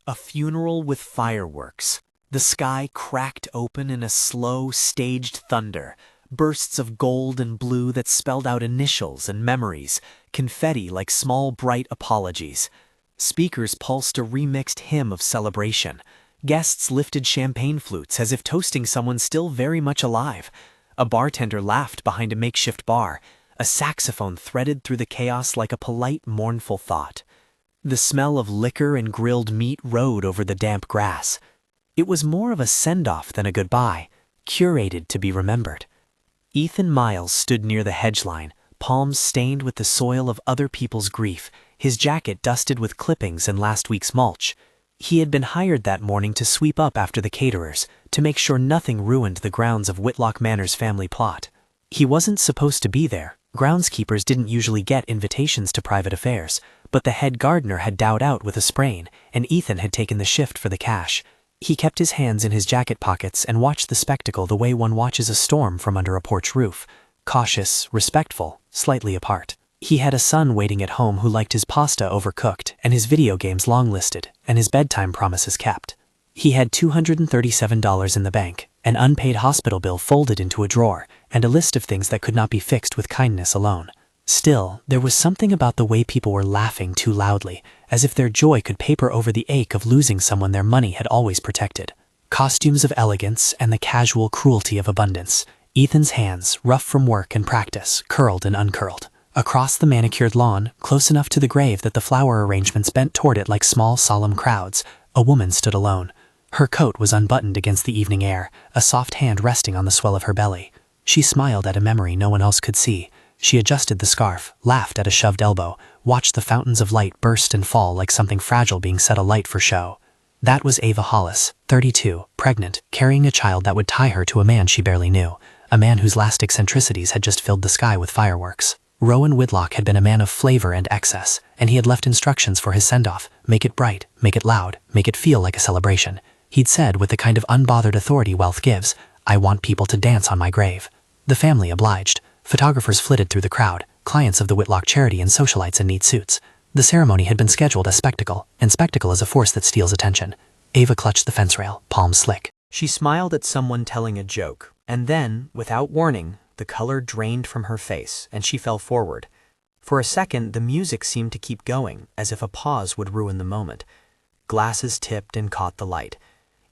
A funeral with fireworks. The sky cracked open in a slow, staged thunder, bursts of gold and blue that spelled out initials and memories, confetti like small bright apologies. Speakers pulsed a remixed hymn of celebration. Guests lifted champagne flutes as if toasting someone still very much alive. A bartender laughed behind a makeshift bar. A saxophone threaded through the chaos like a polite, mournful thought. The smell of liquor and grilled meat rode over the damp grass. It was more of a send-off than a goodbye, curated to be remembered. Ethan Miles stood near the hedge line, palms stained with the soil of other people's grief, his jacket dusted with clippings and last week's mulch. He had been hired that morning to sweep up after the caterers, to make sure nothing ruined the grounds of Whitlock Manor's family plot. He wasn't supposed to be there. Groundskeepers didn't usually get invitations to private affairs, but the head gardener had died out with a sprain, and Ethan had taken the shift for the cash. He kept his hands in his jacket pockets and watched the spectacle the way one watches a storm from under a porch roof, cautious, respectful, slightly apart. He had a son waiting at home who liked his pasta overcooked and his video games long-listed and his bedtime promises kept. He had $237 in the bank, an unpaid hospital bill folded into a drawer, and a list of things that could not be fixed with kindness alone. Still, there was something about the way people were laughing too loudly, as if their joy could paper over the ache of losing someone their money had always protected. Costumes of elegance and the casual cruelty of abundance. Ethan's hands, rough from work and practice, curled and uncurled. Across the manicured lawn, close enough to the grave that the flower arrangements bent toward it like small, solemn crowds, a woman stood alone. Her coat was unbuttoned against the evening air, a soft hand resting on the swell of her belly. She smiled at a memory no one else could see. She adjusted the scarf, laughed at a shoved elbow, watched the fountains of light burst and fall like something fragile being set alight for show. That was Ava Hollis, 32, pregnant, carrying a child that would tie her to a man she barely knew, a man whose last eccentricities had just filled the sky with fireworks. Rowan Whitlock had been a man of flavor and excess, and he had left instructions for his send-off: make it bright, make it loud, make it feel like a celebration. He'd said with the kind of unbothered authority wealth gives, "I want people to dance on my grave." The family obliged. Photographers flitted through the crowd, clients of the Whitlock charity and socialites in neat suits. The ceremony had been scheduled as spectacle, and spectacle is a force that steals attention. Ava clutched the fence rail, palms slick. She smiled at someone telling a joke, and then, without warning, the color drained from her face, and she fell forward. For a second, the music seemed to keep going, as if a pause would ruin the moment. Glasses tipped and caught the light.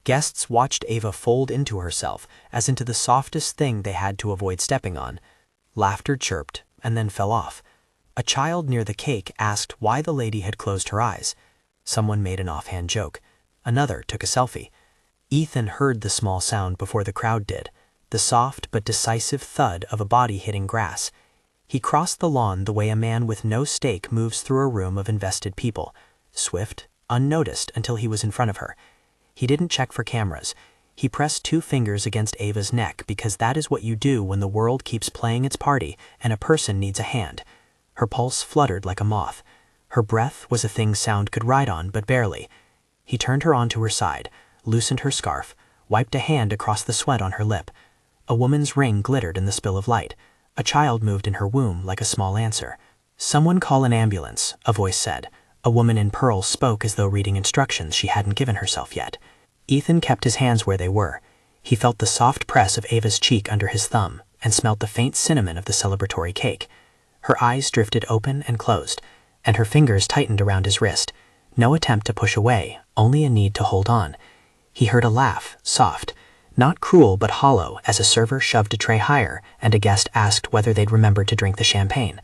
Guests watched Ava fold into herself, as into the softest thing they had to avoid stepping on. Laughter chirped, and then fell off. A child near the cake asked why the lady had closed her eyes. Someone made an offhand joke. Another took a selfie. Ethan heard the small sound before the crowd did, the soft but decisive thud of a body hitting grass. He crossed the lawn the way a man with no stake moves through a room of invested people, swift, unnoticed until he was in front of her. He didn't check for cameras. He pressed 2 fingers against Ava's neck because that is what you do when the world keeps playing its party and a person needs a hand. Her pulse fluttered like a moth. Her breath was a thing sound could ride on, but barely. He turned her onto her side, loosened her scarf, wiped a hand across the sweat on her lip. A woman's ring glittered in the spill of light. A child moved in her womb like a small answer. "Someone call an ambulance," a voice said. A woman in pearls spoke as though reading instructions she hadn't given herself yet. Ethan kept his hands where they were. He felt the soft press of Ava's cheek under his thumb and smelt the faint cinnamon of the celebratory cake. Her eyes drifted open and closed, and her fingers tightened around his wrist. No attempt to push away, only a need to hold on. He heard a laugh, soft, not cruel but hollow, as a server shoved a tray higher and a guest asked whether they'd remembered to drink the champagne.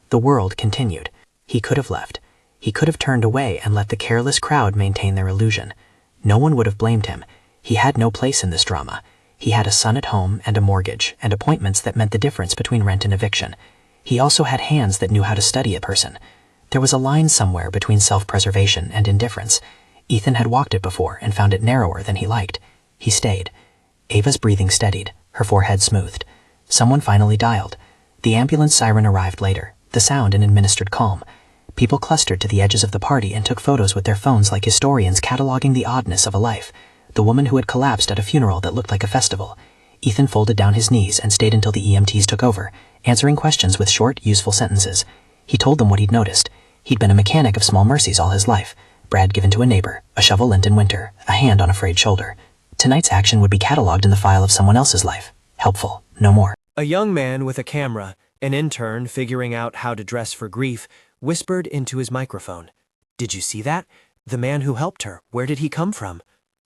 The world continued. He could have left. He could have turned away and let the careless crowd maintain their illusion. No one would have blamed him. He had no place in this drama. He had a son at home and a mortgage and appointments that meant the difference between rent and eviction. He also had hands that knew how to study a person. There was a line somewhere between self-preservation and indifference. Ethan had walked it before and found it narrower than he liked. He stayed. Ava's breathing steadied, her forehead smoothed. Someone finally dialed. The ambulance siren arrived later, the sound an administered calm. People clustered to the edges of the party and took photos with their phones like historians cataloging the oddness of a life. The woman who had collapsed at a funeral that looked like a festival. Ethan folded down his knees and stayed until the EMTs took over, answering questions with short, useful sentences. He told them what he'd noticed. He'd been a mechanic of small mercies all his life. bread given to a neighbor, a shovel lent in winter, a hand on a frayed shoulder. Tonight's action would be catalogued in the file of someone else's life. Helpful, no more. A young man with a camera, an intern figuring out how to dress for grief, whispered into his microphone. "Did you see that? The man who helped her, where did he come from?"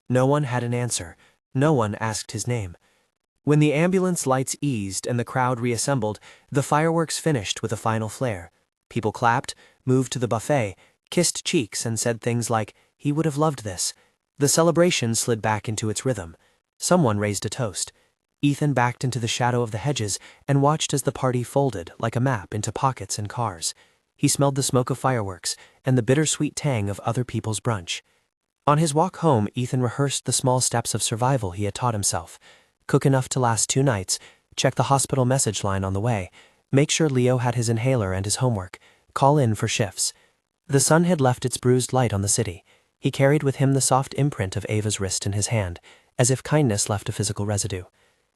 No one had an answer. No one asked his name. When the ambulance lights eased and the crowd reassembled, the fireworks finished with a final flare. People clapped, moved to the buffet, kissed cheeks and said things like, "He would have loved this." The celebration slid back into its rhythm. Someone raised a toast. Ethan backed into the shadow of the hedges and watched as the party folded like a map into pockets and cars. He smelled the smoke of fireworks and the bittersweet tang of other people's brunch. On his walk home, Ethan rehearsed the small steps of survival he had taught himself. Cook enough to last 2 nights, check the hospital message line on the way, make sure Leo had his inhaler and his homework, call in for shifts. The sun had left its bruised light on the city. He carried with him the soft imprint of Ava's wrist in his hand, as if kindness left a physical residue.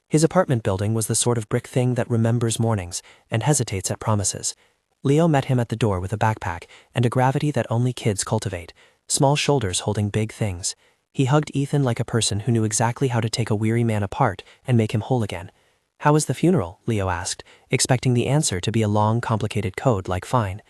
His apartment building was the sort of brick thing that remembers mornings and hesitates at promises. Leo met him at the door with a backpack and a gravity that only kids cultivate, small shoulders holding big things. He hugged Ethan like a person who knew exactly how to take a weary man apart and make him whole again. "How was the funeral?" Leo asked, expecting the answer to be a long, complicated code like fine.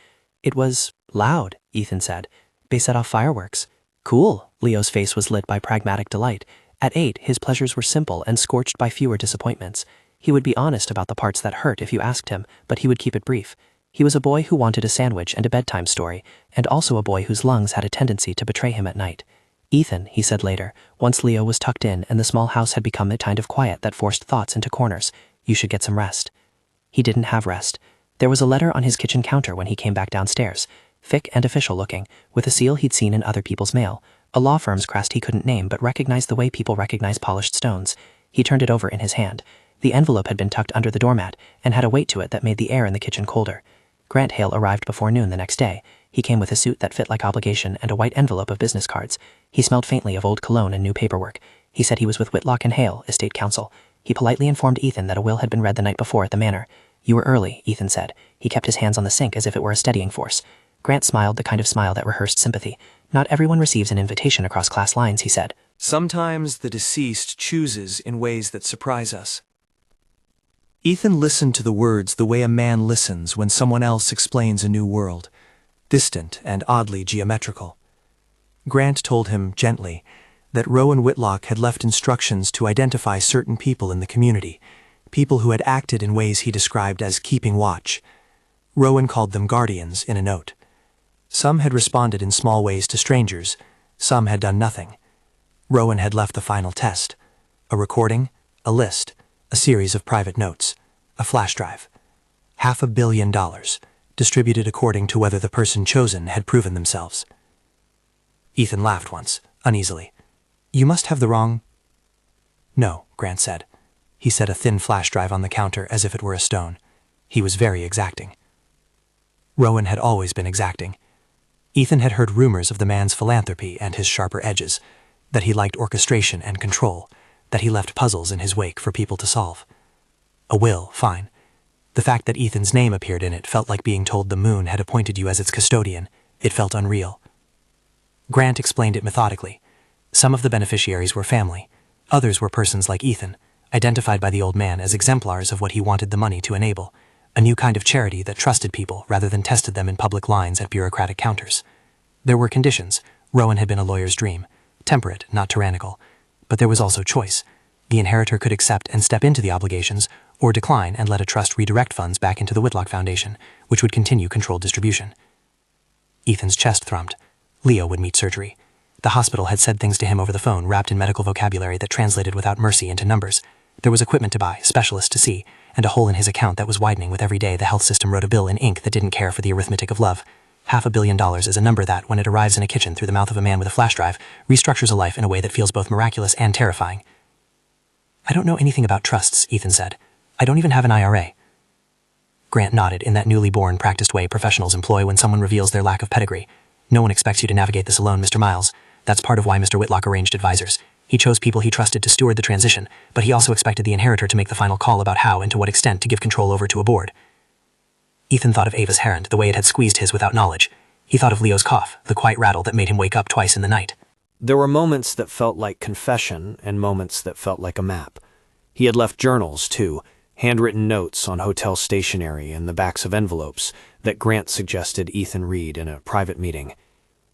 "It was loud," Ethan said. "They set off fireworks." "Cool." Leo's face was lit by pragmatic delight. At 8, his pleasures were simple and scorched by fewer disappointments. He would be honest about the parts that hurt if you asked him, but he would keep it brief. He was a boy who wanted a sandwich and a bedtime story, and also a boy whose lungs had a tendency to betray him at night. "Ethan," he said later, once Leo was tucked in and the small house had become a kind of quiet that forced thoughts into corners, "you should get some rest." He didn't have rest. There was a letter on his kitchen counter when he came back downstairs, thick and official looking, with a seal he'd seen in other people's mail, a law firm's crest he couldn't name but recognized the way people recognize polished stones. He turned it over in his hand. The envelope had been tucked under the doormat and had a weight to it that made the air in the kitchen colder. Grant Hale arrived before noon the next day. He came with a suit that fit like obligation and a white envelope of business cards. He smelled faintly of old cologne and new paperwork. He said he was with Whitlock and Hale, estate counsel. He politely informed Ethan that a will had been read the night before at the manor. "You were early," Ethan said. He kept his hands on the sink as if it were a steadying force. Grant smiled, the kind of smile that rehearsed sympathy. "Not everyone receives an invitation across class lines," he said. "Sometimes the deceased chooses in ways that surprise us." Ethan listened to the words the way a man listens when someone else explains a new world, distant and oddly geometrical. Grant told him gently that Rowan Whitlock had left instructions to identify certain people in the community, people who had acted in ways he described as keeping watch. Rowan called them guardians in a note. Some had responded in small ways to strangers, some had done nothing. Rowan had left the final test: a recording, a list, a series of private notes, a flash drive. $500 million, distributed according to whether the person chosen had proven themselves. Ethan laughed once, uneasily. "You must have the wrong—" "No," Grant said. He set a thin flash drive on the counter as if it were a stone. He was very exacting. Rowan had always been exacting. Ethan had heard rumors of the man's philanthropy and his sharper edges, that he liked orchestration and control, that he left puzzles in his wake for people to solve. A will, fine. The fact that Ethan's name appeared in it felt like being told the moon had appointed you as its custodian. It felt unreal. Grant explained it methodically. Some of the beneficiaries were family. Others were persons like Ethan, identified by the old man as exemplars of what he wanted the money to enable, a new kind of charity that trusted people rather than tested them in public lines at bureaucratic counters. There were conditions. Rowan had been a lawyer's dream, temperate, not tyrannical. But there was also choice. The inheritor could accept and step into the obligations, or decline and let a trust redirect funds back into the Whitlock Foundation, which would continue controlled distribution. Ethan's chest thrummed. Leo would meet surgery. The hospital had said things to him over the phone, wrapped in medical vocabulary that translated without mercy into numbers. There was equipment to buy, specialists to see, and a hole in his account that was widening with every day the health system wrote a bill in ink that didn't care for the arithmetic of love. $500 million is a number that, when it arrives in a kitchen through the mouth of a man with a flash drive, restructures a life in a way that feels both miraculous and terrifying. "I don't know anything about trusts," Ethan said. "I don't even have an IRA." Grant nodded in that newly born, practiced way professionals employ when someone reveals their lack of pedigree. "No one expects you to navigate this alone, Mr. Miles. That's part of why Mr. Whitlock arranged advisors. He chose people he trusted to steward the transition, but he also expected the inheritor to make the final call about how and to what extent to give control over to a board." Ethan thought of Ava's hand, the way it had squeezed his without knowledge. He thought of Leo's cough, the quiet rattle that made him wake up twice in the night. There were moments that felt like confession and moments that felt like a map. He had left journals, too, handwritten notes on hotel stationery and the backs of envelopes that Grant suggested Ethan read in a private meeting.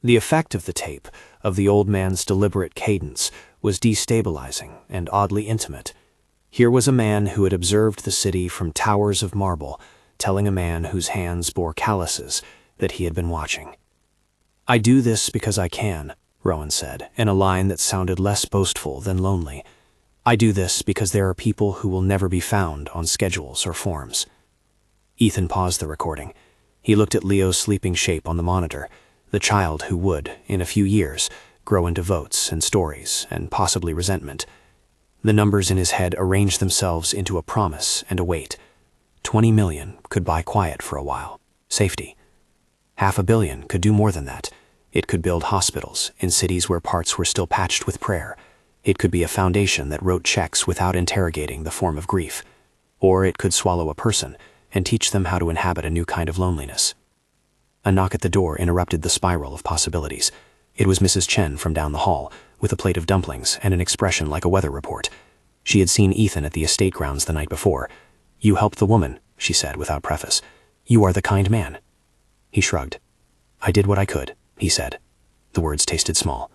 The effect of the tape, of the old man's deliberate cadence, was destabilizing and oddly intimate. Here was a man who had observed the city from towers of marble, telling a man whose hands bore calluses that he had been watching. "I do this because I can," Rowan said, in a line that sounded less boastful than lonely. "I do this because there are people who will never be found on schedules or forms." Ethan paused the recording. He looked at Leo's sleeping shape on the monitor, the child who would, in a few years, grow into votes and stories and possibly resentment. The numbers in his head arranged themselves into a promise and a weight. 20 million could buy quiet for a while, safety. 500 million could do more than that. It could build hospitals in cities where parts were still patched with prayer. It could be a foundation that wrote checks without interrogating the form of grief. Or it could swallow a person and teach them how to inhabit a new kind of loneliness. A knock at the door interrupted the spiral of possibilities. It was Mrs. Chen from down the hall, with a plate of dumplings and an expression like a weather report. She had seen Ethan at the estate grounds the night before. "You helped the woman," she said without preface. "You are the kind man." He shrugged. "I did what I could," he said. The words tasted small.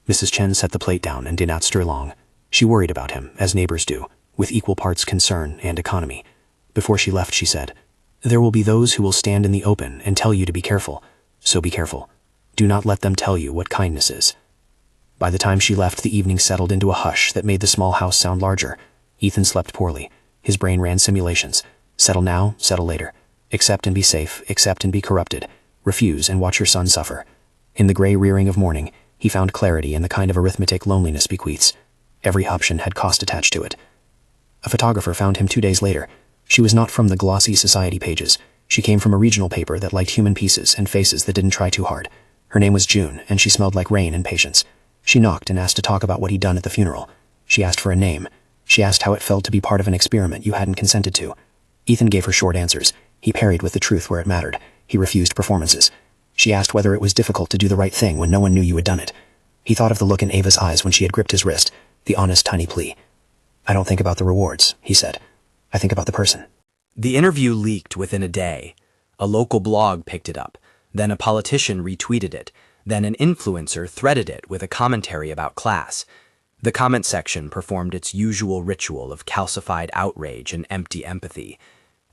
Mrs. Chen set the plate down and did not stir long. She worried about him, as neighbors do, with equal parts concern and economy. Before she left, she said, "There will be those who will stand in the open and tell you to be careful, so be careful. Do not let them tell you what kindness is." By the time she left, the evening settled into a hush that made the small house sound larger. Ethan slept poorly. His brain ran simulations. Settle now, settle later. Accept and be safe, accept and be corrupted. Refuse and watch your son suffer. In the gray rearing of morning, he found clarity in the kind of arithmetic loneliness bequeaths. Every option had cost attached to it. A photographer found him 2 days later. She was not from the glossy society pages. She came from a regional paper that liked human pieces and faces that didn't try too hard. Her name was June, and she smelled like rain and patience. She knocked and asked to talk about what he'd done at the funeral. She asked for a name. She asked how it felt to be part of an experiment you hadn't consented to. Ethan gave her short answers. He parried with the truth where it mattered. He refused performances. She asked whether it was difficult to do the right thing when no one knew you had done it. He thought of the look in Ava's eyes when she had gripped his wrist, the honest, tiny plea. "I don't think about the rewards," he said. "I think about the person." The interview leaked within a day. A local blog picked it up. Then a politician retweeted it. Then an influencer threaded it with a commentary about class. The comment section performed its usual ritual of calcified outrage and empty empathy.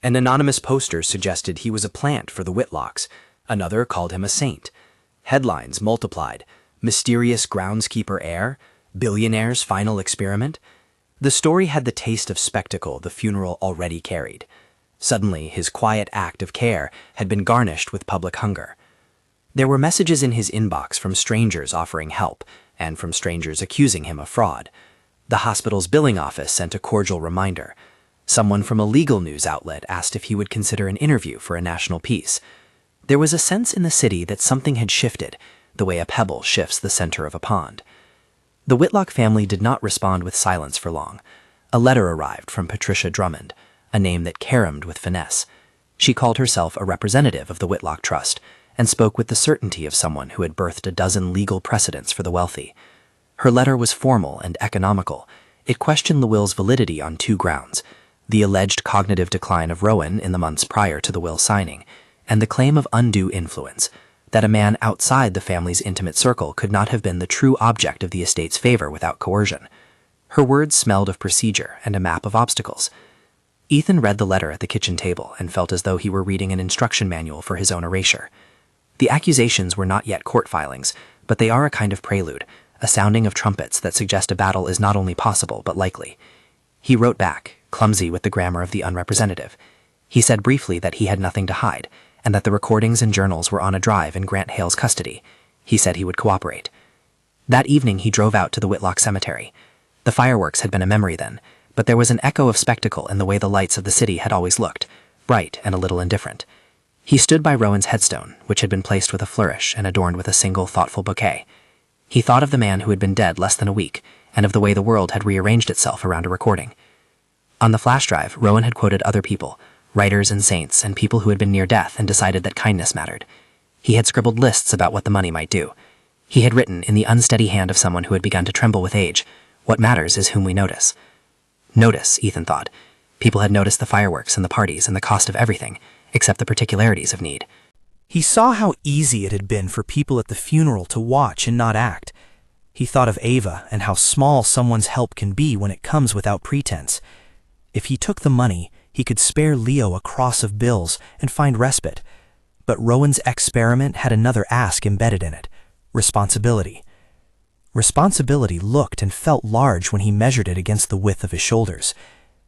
An anonymous poster suggested he was a plant for the Whitlocks. Another called him a saint. Headlines multiplied. Mysterious groundskeeper heir? Billionaire's final experiment? The story had the taste of spectacle the funeral already carried. Suddenly, his quiet act of care had been garnished with public hunger. There were messages in his inbox from strangers offering help, and from strangers accusing him of fraud. The hospital's billing office sent a cordial reminder. Someone from a legal news outlet asked if he would consider an interview for a national piece. There was a sense in the city that something had shifted, the way a pebble shifts the center of a pond. The Whitlock family did not respond with silence for long. A letter arrived from Patricia Drummond, a name that caromed with finesse. She called herself a representative of the Whitlock Trust, and spoke with the certainty of someone who had birthed a dozen legal precedents for the wealthy. Her letter was formal and economical. It questioned the will's validity on 2 grounds: the alleged cognitive decline of Rowan in the months prior to the will signing, and the claim of undue influence, that a man outside the family's intimate circle could not have been the true object of the estate's favor without coercion. Her words smelled of procedure and a map of obstacles. Ethan read the letter at the kitchen table and felt as though he were reading an instruction manual for his own erasure. The accusations were not yet court filings, but they are a kind of prelude, a sounding of trumpets that suggest a battle is not only possible but likely. He wrote back, clumsy with the grammar of the unrepresentative. He said briefly that he had nothing to hide, and that the recordings and journals were on a drive in Grant Hale's custody. He said he would cooperate. That evening he drove out to the Whitlock Cemetery. The fireworks had been a memory then, but there was an echo of spectacle in the way the lights of the city had always looked, bright and a little indifferent. He stood by Rowan's headstone, which had been placed with a flourish and adorned with a single thoughtful bouquet. He thought of the man who had been dead less than a week, and of the way the world had rearranged itself around a recording. On the flash drive, Rowan had quoted other people, writers and saints and people who had been near death and decided that kindness mattered. He had scribbled lists about what the money might do. He had written, in the unsteady hand of someone who had begun to tremble with age, "What matters is whom we notice." Notice, Ethan thought. People had noticed the fireworks and the parties and the cost of everything, except the particularities of need. He saw how easy it had been for people at the funeral to watch and not act. He thought of Ava and how small someone's help can be when it comes without pretense. If he took the money, he could spare Leo a cross of bills and find respite. But Rowan's experiment had another ask embedded in it: responsibility. Responsibility looked and felt large when he measured it against the width of his shoulders.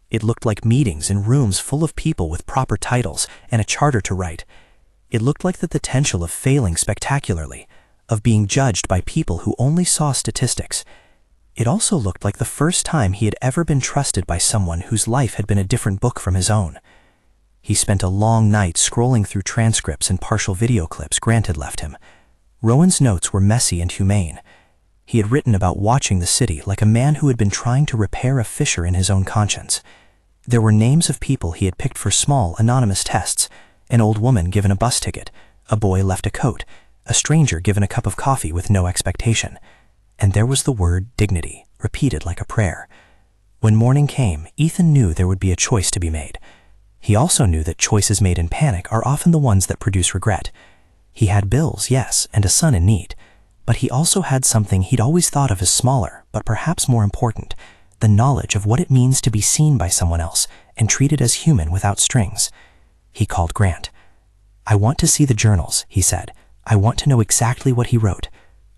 It looked like meetings in rooms full of people with proper titles and a charter to write. It looked like the potential of failing spectacularly, of being judged by people who only saw statistics. It also looked like the first time he had ever been trusted by someone whose life had been a different book from his own. He spent a long night scrolling through transcripts and partial video clips Grant had left him. Rowan's notes were messy and humane. He had written about watching the city like a man who had been trying to repair a fissure in his own conscience. There were names of people he had picked for small, anonymous tests: an old woman given a bus ticket, a boy left a coat, a stranger given a cup of coffee with no expectation. And there was the word dignity, repeated like a prayer. When morning came, Ethan knew there would be a choice to be made. He also knew that choices made in panic are often the ones that produce regret. He had bills, yes, and a son in need. But he also had something he'd always thought of as smaller, but perhaps more important: the knowledge of what it means to be seen by someone else and treated as human without strings. He called Grant. "I want to see the journals," he said. "I want to know exactly what he wrote."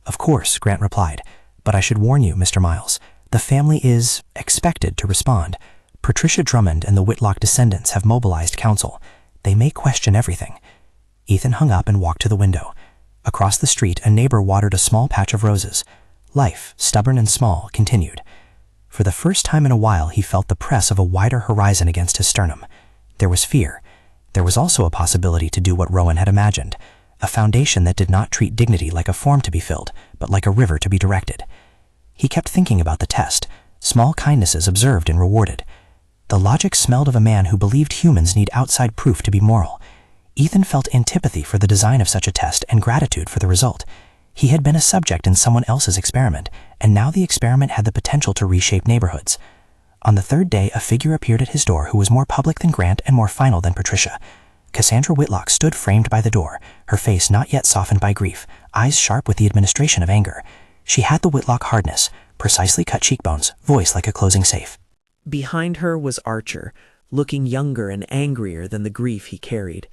"Of course," Grant replied, "but I should warn you, Mr. Miles, the family is expected to respond. Patricia Drummond and the Whitlock descendants have mobilized counsel. They may question everything." Ethan hung up and walked to the window. Across the street, a neighbor watered a small patch of roses. Life, stubborn and small, continued. For the first time in a while, he felt the press of a wider horizon against his sternum. There was fear. There was also a possibility to do what Rowan had imagined: a foundation that did not treat dignity like a form to be filled, but like a river to be directed. He kept thinking about the test: small kindnesses observed and rewarded. The logic smelled of a man who believed humans need outside proof to be moral. Ethan felt antipathy for the design of such a test and gratitude for the result. He had been a subject in someone else's experiment, and now the experiment had the potential to reshape neighborhoods. On the third day, a figure appeared at his door who was more public than Grant and more final than Patricia. Cassandra Whitlock stood framed by the door, her face not yet softened by grief, eyes sharp with the administration of anger. She had the Whitlock hardness, precisely cut cheekbones, voice like a closing safe. Behind her was Archer, looking younger and angrier than the grief he carried.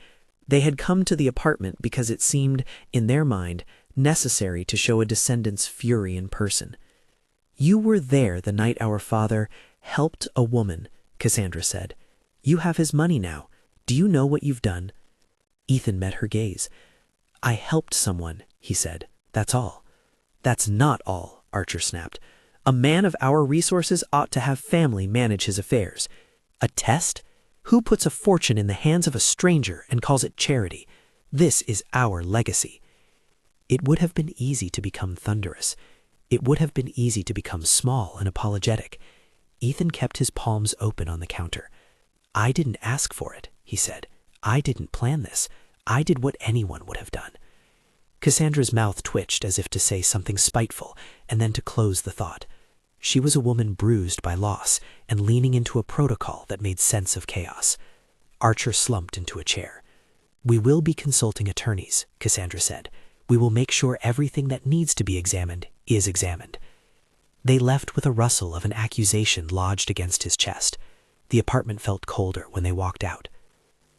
They had come to the apartment because it seemed, in their mind, necessary to show a descendant's fury in person. "You were there the night our father helped a woman," Cassandra said. "You have his money now. Do you know what you've done?" Ethan met her gaze. "I helped someone," he said. "That's all." "That's not all," Archer snapped. "A man of our resources ought to have family manage his affairs. A test? Who puts a fortune in the hands of a stranger and calls it charity? This is our legacy." It would have been easy to become thunderous. It would have been easy to become small and apologetic. Ethan kept his palms open on the counter. "I didn't ask for it," he said. "I didn't plan this. I did what anyone would have done." Cassandra's mouth twitched as if to say something spiteful, and then to close the thought. She was a woman bruised by loss and leaning into a protocol that made sense of chaos. Archer slumped into a chair. "We will be consulting attorneys," Cassandra said. "We will make sure everything that needs to be examined is examined." They left with a rustle of an accusation lodged against his chest. The apartment felt colder when they walked out.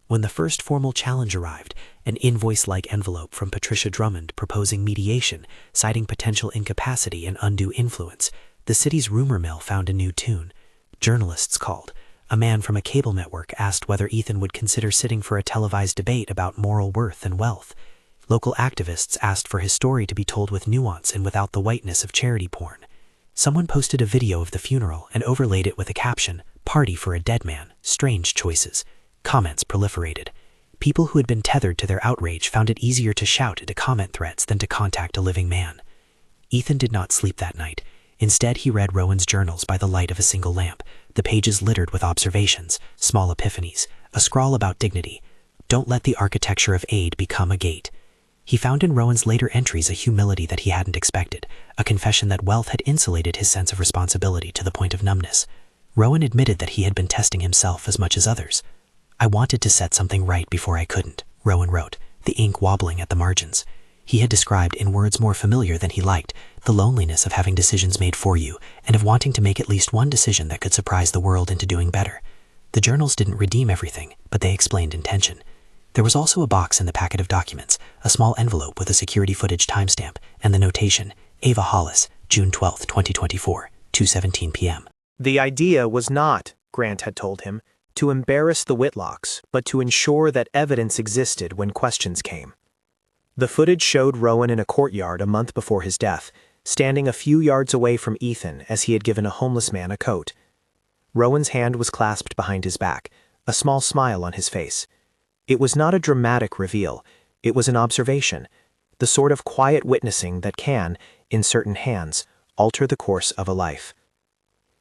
When the first formal challenge arrived, an invoice-like envelope from Patricia Drummond proposing mediation, citing potential incapacity and undue influence, the city's rumor mill found a new tune. Journalists called. A man from a cable network asked whether Ethan would consider sitting for a televised debate about moral worth and wealth. Local activists asked for his story to be told with nuance and without the whiteness of charity porn. Someone posted a video of the funeral and overlaid it with a caption, "Party for a dead man, strange choices." Comments proliferated. People who had been tethered to their outrage found it easier to shout into comment threads than to contact a living man. Ethan did not sleep that night. Instead, he read Rowan's journals by the light of a single lamp, the pages littered with observations, small epiphanies, a scrawl about dignity. "Don't let the architecture of aid become a gate." He found in Rowan's later entries a humility that he hadn't expected, a confession that wealth had insulated his sense of responsibility to the point of numbness. Rowan admitted that he had been testing himself as much as others. "I wanted to set something right before I couldn't," Rowan wrote, the ink wobbling at the margins. He had described in words more familiar than he liked the loneliness of having decisions made for you and of wanting to make at least one decision that could surprise the world into doing better. The journals didn't redeem everything, but they explained intention. There was also a box in the packet of documents, a small envelope with a security footage timestamp, and the notation, Ava Hollis, June 12, 2024, 2:17 p.m. The idea was not, Grant had told him, to embarrass the Whitlocks, but to ensure that evidence existed when questions came. The footage showed Rowan in a courtyard a month before his death, standing a few yards away from Ethan as he had given a homeless man a coat. Rowan's hand was clasped behind his back, a small smile on his face. It was not a dramatic reveal, it was an observation, the sort of quiet witnessing that can, in certain hands, alter the course of a life.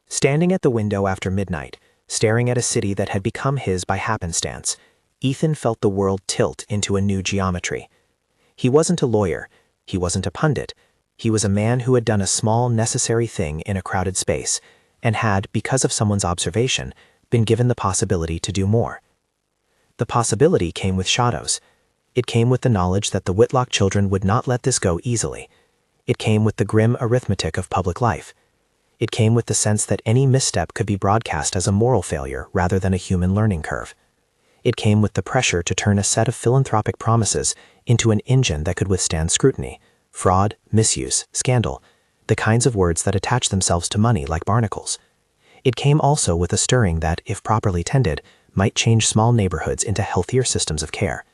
Standing at the window after midnight, staring at a city that had become his by happenstance, Ethan felt the world tilt into a new geometry. He wasn't a lawyer, he wasn't a pundit, he was a man who had done a small, necessary thing in a crowded space, and had, because of someone's observation, been given the possibility to do more. The possibility came with shadows. It came with the knowledge that the Whitlock children would not let this go easily. It came with the grim arithmetic of public life. It came with the sense that any misstep could be broadcast as a moral failure rather than a human learning curve. It came with the pressure to turn a set of philanthropic promises into an engine that could withstand scrutiny, fraud, misuse, scandal, the kinds of words that attach themselves to money like barnacles. It came also with a stirring that, if properly tended, might change small neighborhoods into healthier systems of care.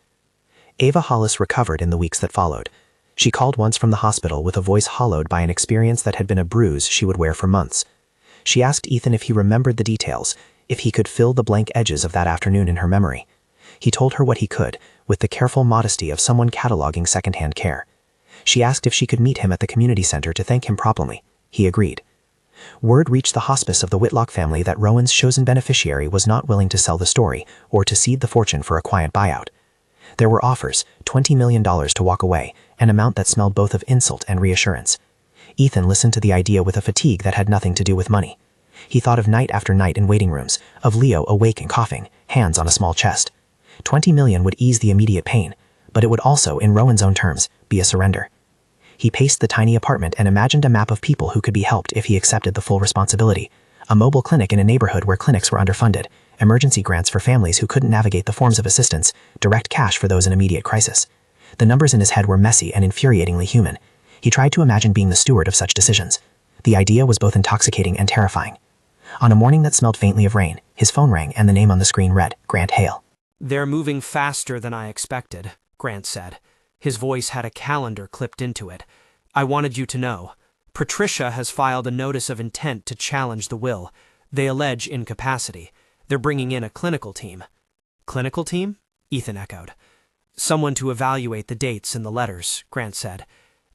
Ava Hollis recovered in the weeks that followed. She called once from the hospital with a voice hollowed by an experience that had been a bruise she would wear for months. She asked Ethan if he remembered the details, if he could fill the blank edges of that afternoon in her memory. He told her what he could, with the careful modesty of someone cataloging secondhand care. She asked if she could meet him at the community center to thank him properly. He agreed. Word reached the hospice of the Whitlock family that Rowan's chosen beneficiary was not willing to sell the story or to cede the fortune for a quiet buyout. There were offers, $20 million to walk away, an amount that smelled both of insult and reassurance. Ethan listened to the idea with a fatigue that had nothing to do with money. He thought of night after night in waiting rooms, of Leo awake and coughing, hands on a small chest. $20 million would ease the immediate pain, but it would also, in Rowan's own terms, be a surrender. He paced the tiny apartment and imagined a map of people who could be helped if he accepted the full responsibility. A mobile clinic in a neighborhood where clinics were underfunded, emergency grants for families who couldn't navigate the forms of assistance, direct cash for those in immediate crisis. The numbers in his head were messy and infuriatingly human. He tried to imagine being the steward of such decisions. The idea was both intoxicating and terrifying. On a morning that smelled faintly of rain, his phone rang and the name on the screen read, Grant Hale. "They're moving faster than I expected," Grant said. His voice had a calendar clipped into it. "I wanted you to know. Patricia has filed a notice of intent to challenge the will. They allege incapacity. They're bringing in a clinical team." "Clinical team?" Ethan echoed. "Someone to evaluate the dates in the letters," Grant said.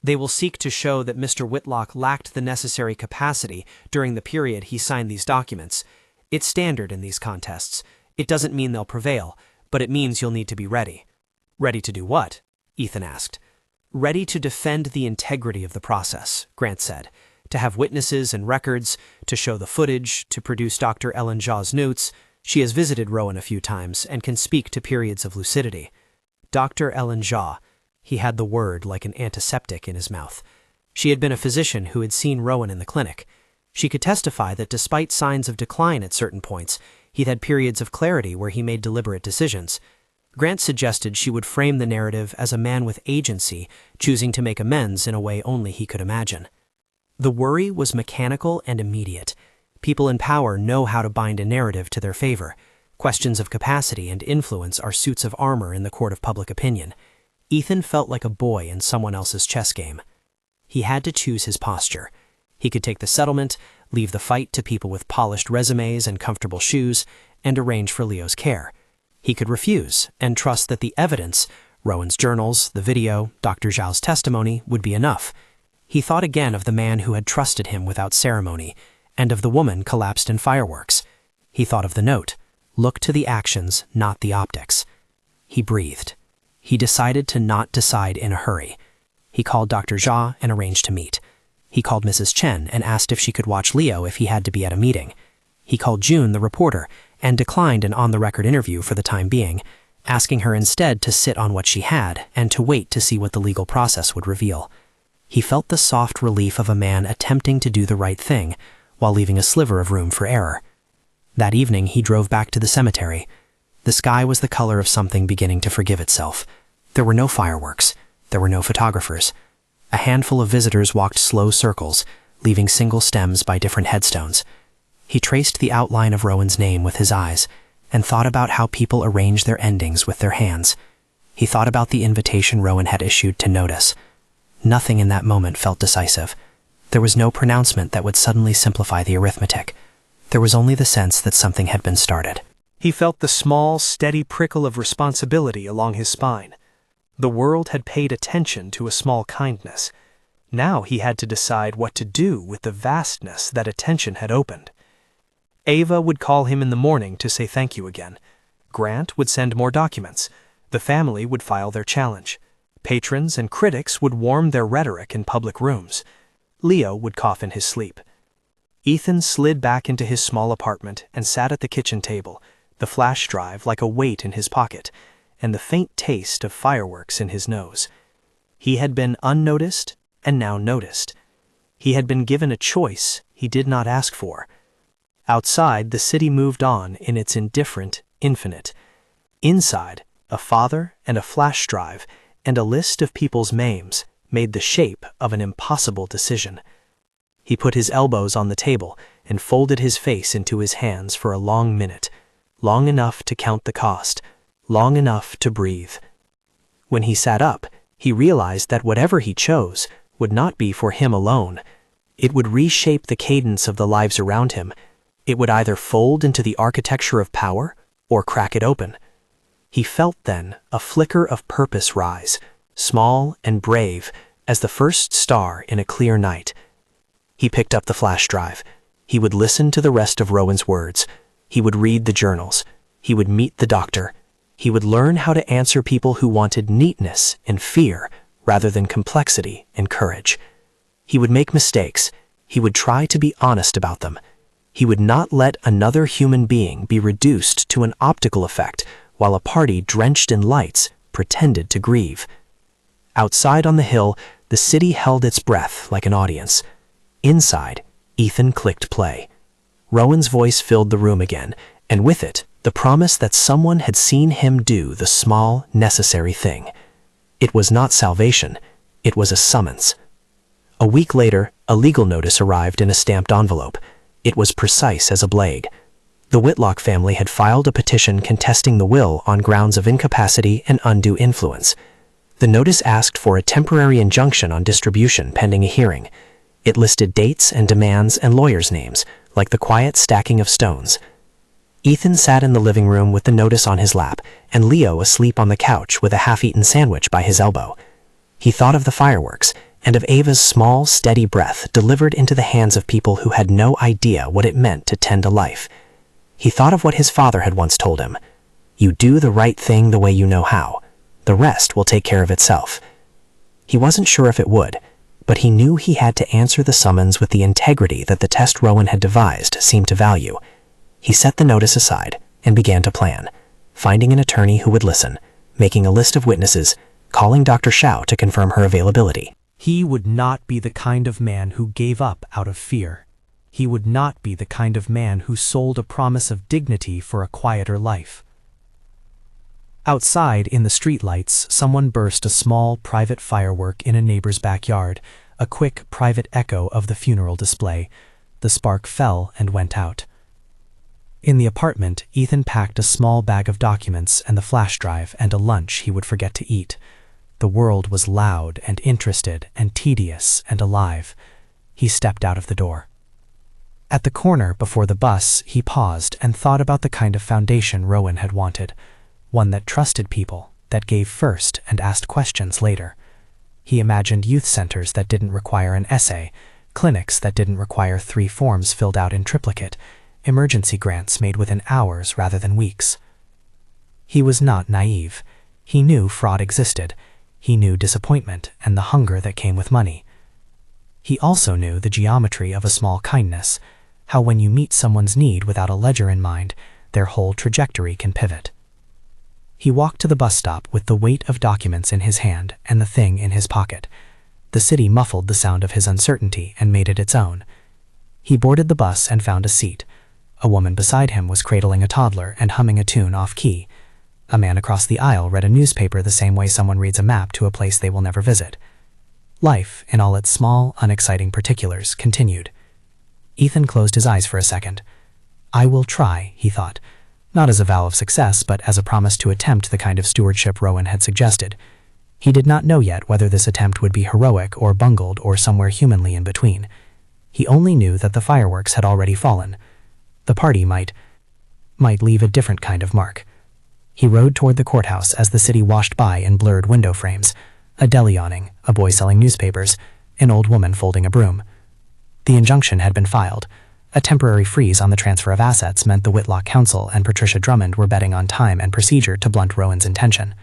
"They will seek to show that Mr. Whitlock lacked the necessary capacity during the period he signed these documents. It's standard in these contests. It doesn't mean they'll prevail, but it means you'll need to be ready." "Ready to do what?" Ethan asked. "Ready to defend the integrity of the process," Grant said. "To have witnesses and records, to show the footage, to produce Dr. Ellen Shaw's notes. She has visited Rowan a few times and can speak to periods of lucidity." Dr. Ellen Shaw. He had the word like an antiseptic in his mouth. She had been a physician who had seen Rowan in the clinic. She could testify that despite signs of decline at certain points, he'd had periods of clarity where he made deliberate decisions. Grant suggested she would frame the narrative as a man with agency, choosing to make amends in a way only he could imagine. The worry was mechanical and immediate. People in power know how to bind a narrative to their favor. Questions of capacity and influence are suits of armor in the court of public opinion. Ethan felt like a boy in someone else's chess game. He had to choose his posture. He could take the settlement, leave the fight to people with polished resumes and comfortable shoes, and arrange for Leo's care. He could refuse and trust that the evidence, Rowan's journals, the video, Dr. Zhao's testimony, would be enough. He thought again of the man who had trusted him without ceremony, and of the woman collapsed in fireworks. He thought of the note, "Look to the actions, not the optics." He breathed. he decided to not decide in a hurry. He called Dr. Jia and arranged to meet. He called Mrs. Chen and asked if she could watch Leo if he had to be at a meeting. He called June, the reporter, and declined an on-the-record interview for the time being, asking her instead to sit on what she had and to wait to see what the legal process would reveal. He felt the soft relief of a man attempting to do the right thing while leaving a sliver of room for error. That evening, he drove back to the cemetery. The sky was the color of something beginning to forgive itself. There were no fireworks. There were no photographers. A handful of visitors walked slow circles, leaving single stems by different headstones. He traced the outline of Rowan's name with his eyes and thought about how people arrange their endings with their hands. He thought about the invitation Rowan had issued to notice. Nothing in that moment felt decisive. There was no pronouncement that would suddenly simplify the arithmetic. There was only the sense that something had been started. He felt the small, steady prickle of responsibility along his spine. The world had paid attention to a small kindness. Now he had to decide what to do with the vastness that attention had opened. Ava would call him in the morning to say thank you again. Grant would send more documents. The family would file their challenge. Patrons and critics would warm their rhetoric in public rooms. Leo would cough in his sleep. Ethan slid back into his small apartment and sat at the kitchen table, the flash drive like a weight in his pocket, and the faint taste of fireworks in his nose. He had been unnoticed and now noticed. He had been given a choice he did not ask for. Outside, the city moved on in its indifferent infinite. Inside, a father and a flash drive and a list of people's names made the shape of an impossible decision. He put his elbows on the table and folded his face into his hands for a long minute, long enough to count the cost, long enough to breathe. When he sat up, he realized that whatever he chose would not be for him alone. It would reshape the cadence of the lives around him. It would either fold into the architecture of power or crack it open. He felt then a flicker of purpose rise, small and brave as the first star in a clear night. He picked up the flash drive. He would listen to the rest of Rowan's words. He would read the journals. He would meet the doctor. He would learn how to answer people who wanted neatness and fear rather than complexity and courage. He would make mistakes. He would try to be honest about them. He would not let another human being be reduced to an optical effect while a party drenched in lights pretended to grieve. Outside on the hill, the city held its breath like an audience. Inside, Ethan clicked play. Rowan's voice filled the room again, and with it, the promise that someone had seen him do the small, necessary thing. It was not salvation, it was a summons. A week later, a legal notice arrived in a stamped envelope. It was precise as a blade. The Whitlock family had filed a petition contesting the will on grounds of incapacity and undue influence. The notice asked for a temporary injunction on distribution pending a hearing. It listed dates and demands and lawyers' names, like the quiet stacking of stones. Ethan sat in the living room with the notice on his lap, and Leo asleep on the couch with a half-eaten sandwich by his elbow. He thought of the fireworks, and of Ava's small, steady breath delivered into the hands of people who had no idea what it meant to tend a life. He thought of what his father had once told him. You do the right thing the way you know how. The rest will take care of itself. He wasn't sure if it would, but he knew he had to answer the summons with the integrity that the test Rowan had devised seemed to value. He set the notice aside and began to plan, finding an attorney who would listen, making a list of witnesses, calling Dr. Shao to confirm her availability. He would not be the kind of man who gave up out of fear. He would not be the kind of man who sold a promise of dignity for a quieter life. Outside, in the streetlights, someone burst a small, private firework in a neighbor's backyard, a quick, private echo of the funeral display. The spark fell and went out. In the apartment, Ethan packed a small bag of documents and the flash drive and a lunch he would forget to eat. The world was loud and interested and tedious and alive. He stepped out of the door. At the corner before the bus, he paused and thought about the kind of foundation Rowan had wanted. One that trusted people, that gave first and asked questions later. He imagined youth centers that didn't require an essay, clinics that didn't require 3 forms filled out in triplicate, emergency grants made within hours rather than weeks. He was not naive. He knew fraud existed. He knew disappointment and the hunger that came with money. He also knew the geometry of a small kindness, how when you meet someone's need without a ledger in mind, their whole trajectory can pivot. He walked to the bus stop with the weight of documents in his hand and the thing in his pocket. The city muffled the sound of his uncertainty and made it its own. He boarded the bus and found a seat. A woman beside him was cradling a toddler and humming a tune off-key. A man across the aisle read a newspaper the same way someone reads a map to a place they will never visit. Life, in all its small, unexciting particulars, continued. Ethan closed his eyes for a second. I will try, he thought, not as a vow of success, but as a promise to attempt the kind of stewardship Rowan had suggested. He did not know yet whether this attempt would be heroic or bungled or somewhere humanly in between. He only knew that the fireworks had already fallen. The party might leave a different kind of mark. He rode toward the courthouse as the city washed by in blurred window frames. A deli awning, a boy selling newspapers, an old woman folding a broom. The injunction had been filed. A temporary freeze on the transfer of assets meant the Whitlock Council and Patricia Drummond were betting on time and procedure to blunt Rowan's intention.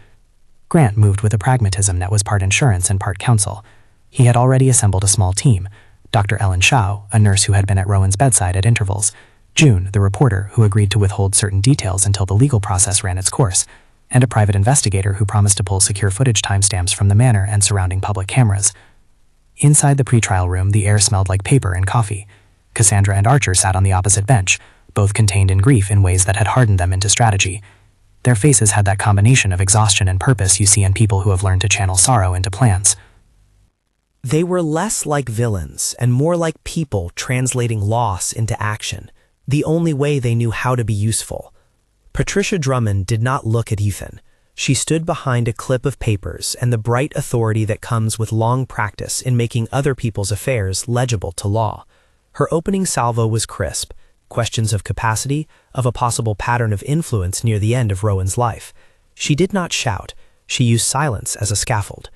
Grant moved with a pragmatism that was part insurance and part counsel. He had already assembled a small team: Dr. Ellen Shaw, a nurse who had been at Rowan's bedside at intervals; June, the reporter, who agreed to withhold certain details until the legal process ran its course; and a private investigator who promised to pull secure footage timestamps from the manor and surrounding public cameras. Inside the pretrial room, the air smelled like paper and coffee. Cassandra and Archer sat on the opposite bench, both contained in grief in ways that had hardened them into strategy. Their faces had that combination of exhaustion and purpose you see in people who have learned to channel sorrow into plans. They were less like villains and more like people translating loss into action, the only way they knew how to be useful. Patricia Drummond did not look at Ethan. She stood behind a clip of papers and the bright authority that comes with long practice in making other people's affairs legible to law. Her opening salvo was crisp: questions of capacity, of a possible pattern of influence near the end of Rowan's life. She did not shout. She used silence as a scaffold.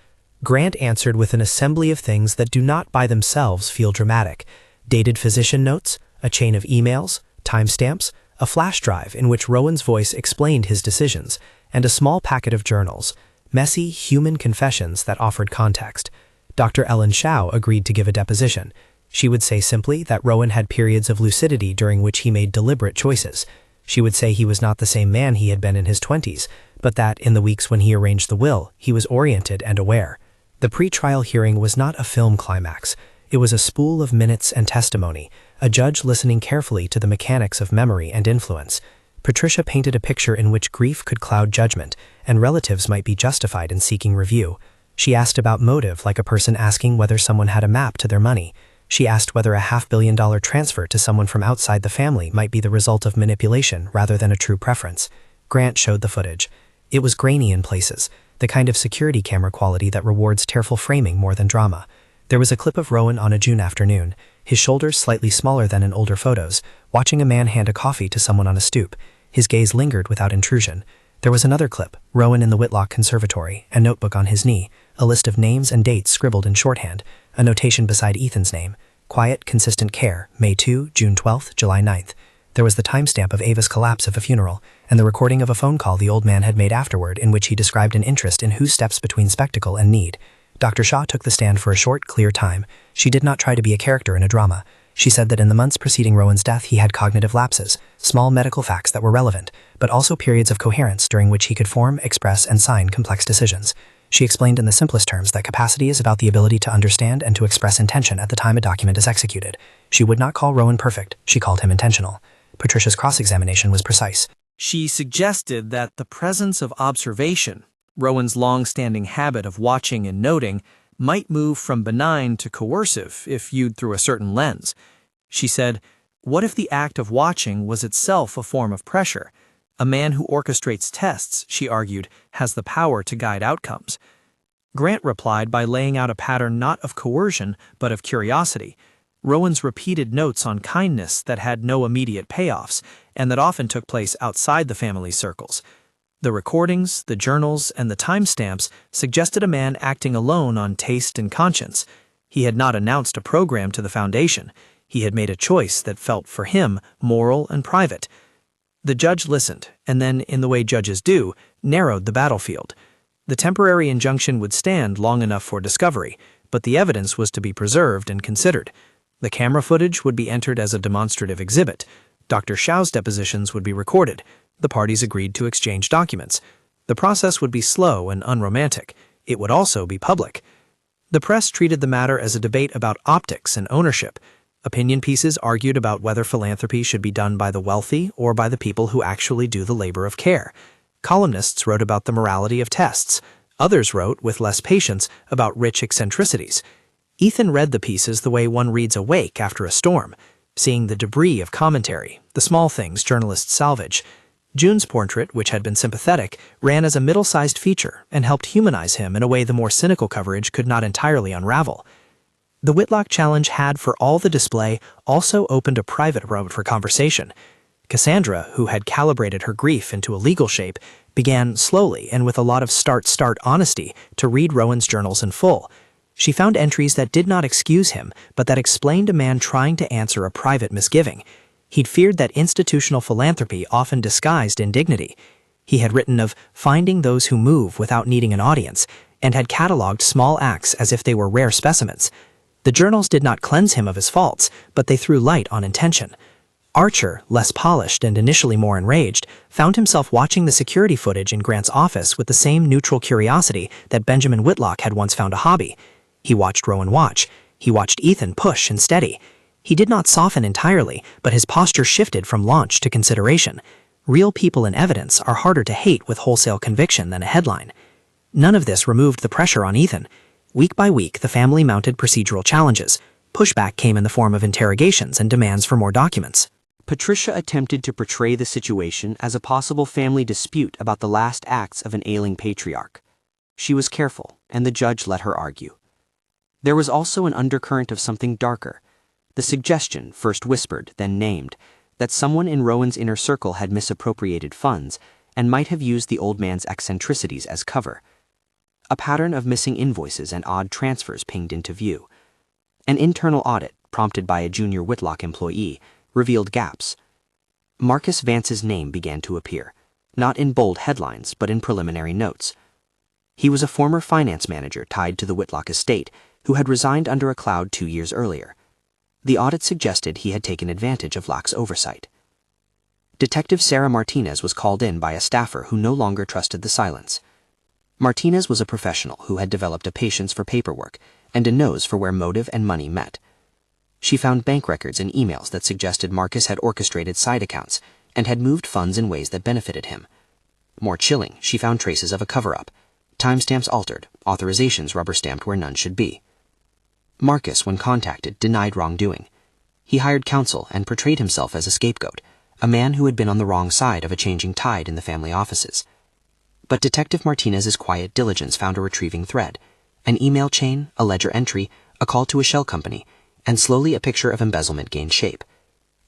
Grant answered with an assembly of things that do not by themselves feel dramatic: dated physician notes, a chain of emails, timestamps, a flash drive in which Rowan's voice explained his decisions, and a small packet of journals, messy, human confessions that offered context. Dr. Ellen Shaw agreed to give a deposition. She would say simply that Rowan had periods of lucidity during which he made deliberate choices. She would say he was not the same man he had been in his 20s, but that in the weeks when he arranged the will, he was oriented and aware. The pre-trial hearing was not a film climax. It was a spool of minutes and testimony, a judge listening carefully to the mechanics of memory and influence. Patricia painted a picture in which grief could cloud judgment, and relatives might be justified in seeking review. She asked about motive like a person asking whether someone had a map to their money. She asked whether a $500 million transfer to someone from outside the family might be the result of manipulation rather than a true preference. Grant showed the footage. It was grainy in places, the kind of security camera quality that rewards careful framing more than drama. There was a clip of Rowan on a June afternoon, his shoulders slightly smaller than in older photos, watching a man hand a coffee to someone on a stoop. His gaze lingered without intrusion. There was another clip, Rowan in the Whitlock Conservatory, a notebook on his knee, a list of names and dates scribbled in shorthand, a notation beside Ethan's name: quiet, consistent care, May 2, June 12th, July 9th. There was the timestamp of Ava's collapse of a funeral, and the recording of a phone call the old man had made afterward in which he described an interest in who steps between spectacle and need. Dr. Shaw took the stand for a short, clear time. She did not try to be a character in a drama. She said that in the months preceding Rowan's death he had cognitive lapses, small medical facts that were relevant, but also periods of coherence during which he could form, express, and sign complex decisions. She explained in the simplest terms that capacity is about the ability to understand and to express intention at the time a document is executed. She would not call Rowan perfect, she called him intentional. Patricia's cross-examination was precise. She suggested that the presence of observation, Rowan's long-standing habit of watching and noting, might move from benign to coercive if viewed through a certain lens. She said, what if the act of watching was itself a form of pressure? A man who orchestrates tests, she argued, has the power to guide outcomes. Grant replied by laying out a pattern not of coercion, but of curiosity. Rowan's repeated notes on kindness that had no immediate payoffs, and that often took place outside the family circles. The recordings, the journals, and the timestamps suggested a man acting alone on taste and conscience. He had not announced a program to the foundation. He had made a choice that felt, for him, moral and private. The judge listened, and then, in the way judges do, narrowed the battlefield. The temporary injunction would stand long enough for discovery, but the evidence was to be preserved and considered. The camera footage would be entered as a demonstrative exhibit. Dr. Xiao's depositions would be recorded. The parties agreed to exchange documents. The process would be slow and unromantic. It would also be public. The press treated the matter as a debate about optics and ownership. Opinion pieces argued about whether philanthropy should be done by the wealthy or by the people who actually do the labor of care. Columnists wrote about the morality of tests. Others wrote, with less patience, about rich eccentricities. Ethan read the pieces the way one reads a wake after a storm, seeing the debris of commentary, the small things journalists salvage. June's portrait, which had been sympathetic, ran as a middle-sized feature and helped humanize him in a way the more cynical coverage could not entirely unravel. The Whitlock challenge had, for all the display, also opened a private road for conversation. Cassandra, who had calibrated her grief into a legal shape, began slowly and with a lot of start honesty to read Rowan's journals in full. She found entries that did not excuse him, but that explained a man trying to answer a private misgiving. He'd feared that institutional philanthropy often disguised indignity. He had written of finding those who move without needing an audience, and had cataloged small acts as if they were rare specimens. The journals did not cleanse him of his faults, but they threw light on intention. Archer, less polished and initially more enraged, found himself watching the security footage in Grant's office with the same neutral curiosity that Benjamin Whitlock had once found a hobby. He watched Rowan watch. He watched Ethan push and steady. He did not soften entirely, but his posture shifted from launch to consideration. Real people in evidence are harder to hate with wholesale conviction than a headline. None of this removed the pressure on Ethan. Week by week, the family mounted procedural challenges. Pushback came in the form of interrogations and demands for more documents. Patricia attempted to portray the situation as a possible family dispute about the last acts of an ailing patriarch. She was careful, and the judge let her argue. There was also an undercurrent of something darker, the suggestion, first whispered, then named, that someone in Rowan's inner circle had misappropriated funds and might have used the old man's eccentricities as cover. A pattern of missing invoices and odd transfers pinged into view. An internal audit, prompted by a junior Whitlock employee, revealed gaps. Marcus Vance's name began to appear, not in bold headlines, but in preliminary notes. He was a former finance manager tied to the Whitlock estate, who had resigned under a cloud 2 years earlier. The audit suggested he had taken advantage of lax oversight. Detective Sarah Martinez was called in by a staffer who no longer trusted the silence. Martinez was a professional who had developed a patience for paperwork and a nose for where motive and money met. She found bank records and emails that suggested Marcus had orchestrated side accounts and had moved funds in ways that benefited him. More chilling, she found traces of a cover-up, timestamps altered, authorizations rubber-stamped where none should be. Marcus, when contacted, denied wrongdoing. He hired counsel and portrayed himself as a scapegoat, a man who had been on the wrong side of a changing tide in the family offices. But Detective Martinez's quiet diligence found a retrieving thread, an email chain, a ledger entry, a call to a shell company, and slowly a picture of embezzlement gained shape.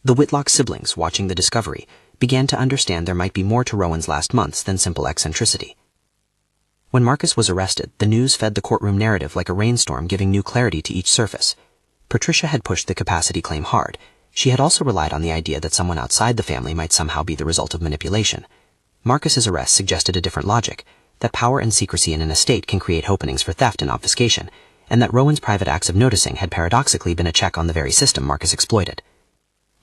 The Whitlock siblings, watching the discovery, began to understand there might be more to Rowan's last months than simple eccentricity. When Marcus was arrested, the news fed the courtroom narrative like a rainstorm, giving new clarity to each surface. Patricia had pushed the capacity claim hard. She had also relied on the idea that someone outside the family might somehow be the result of manipulation. Marcus's arrest suggested a different logic, that power and secrecy in an estate can create openings for theft and obfuscation, and that Rowan's private acts of noticing had paradoxically been a check on the very system Marcus exploited.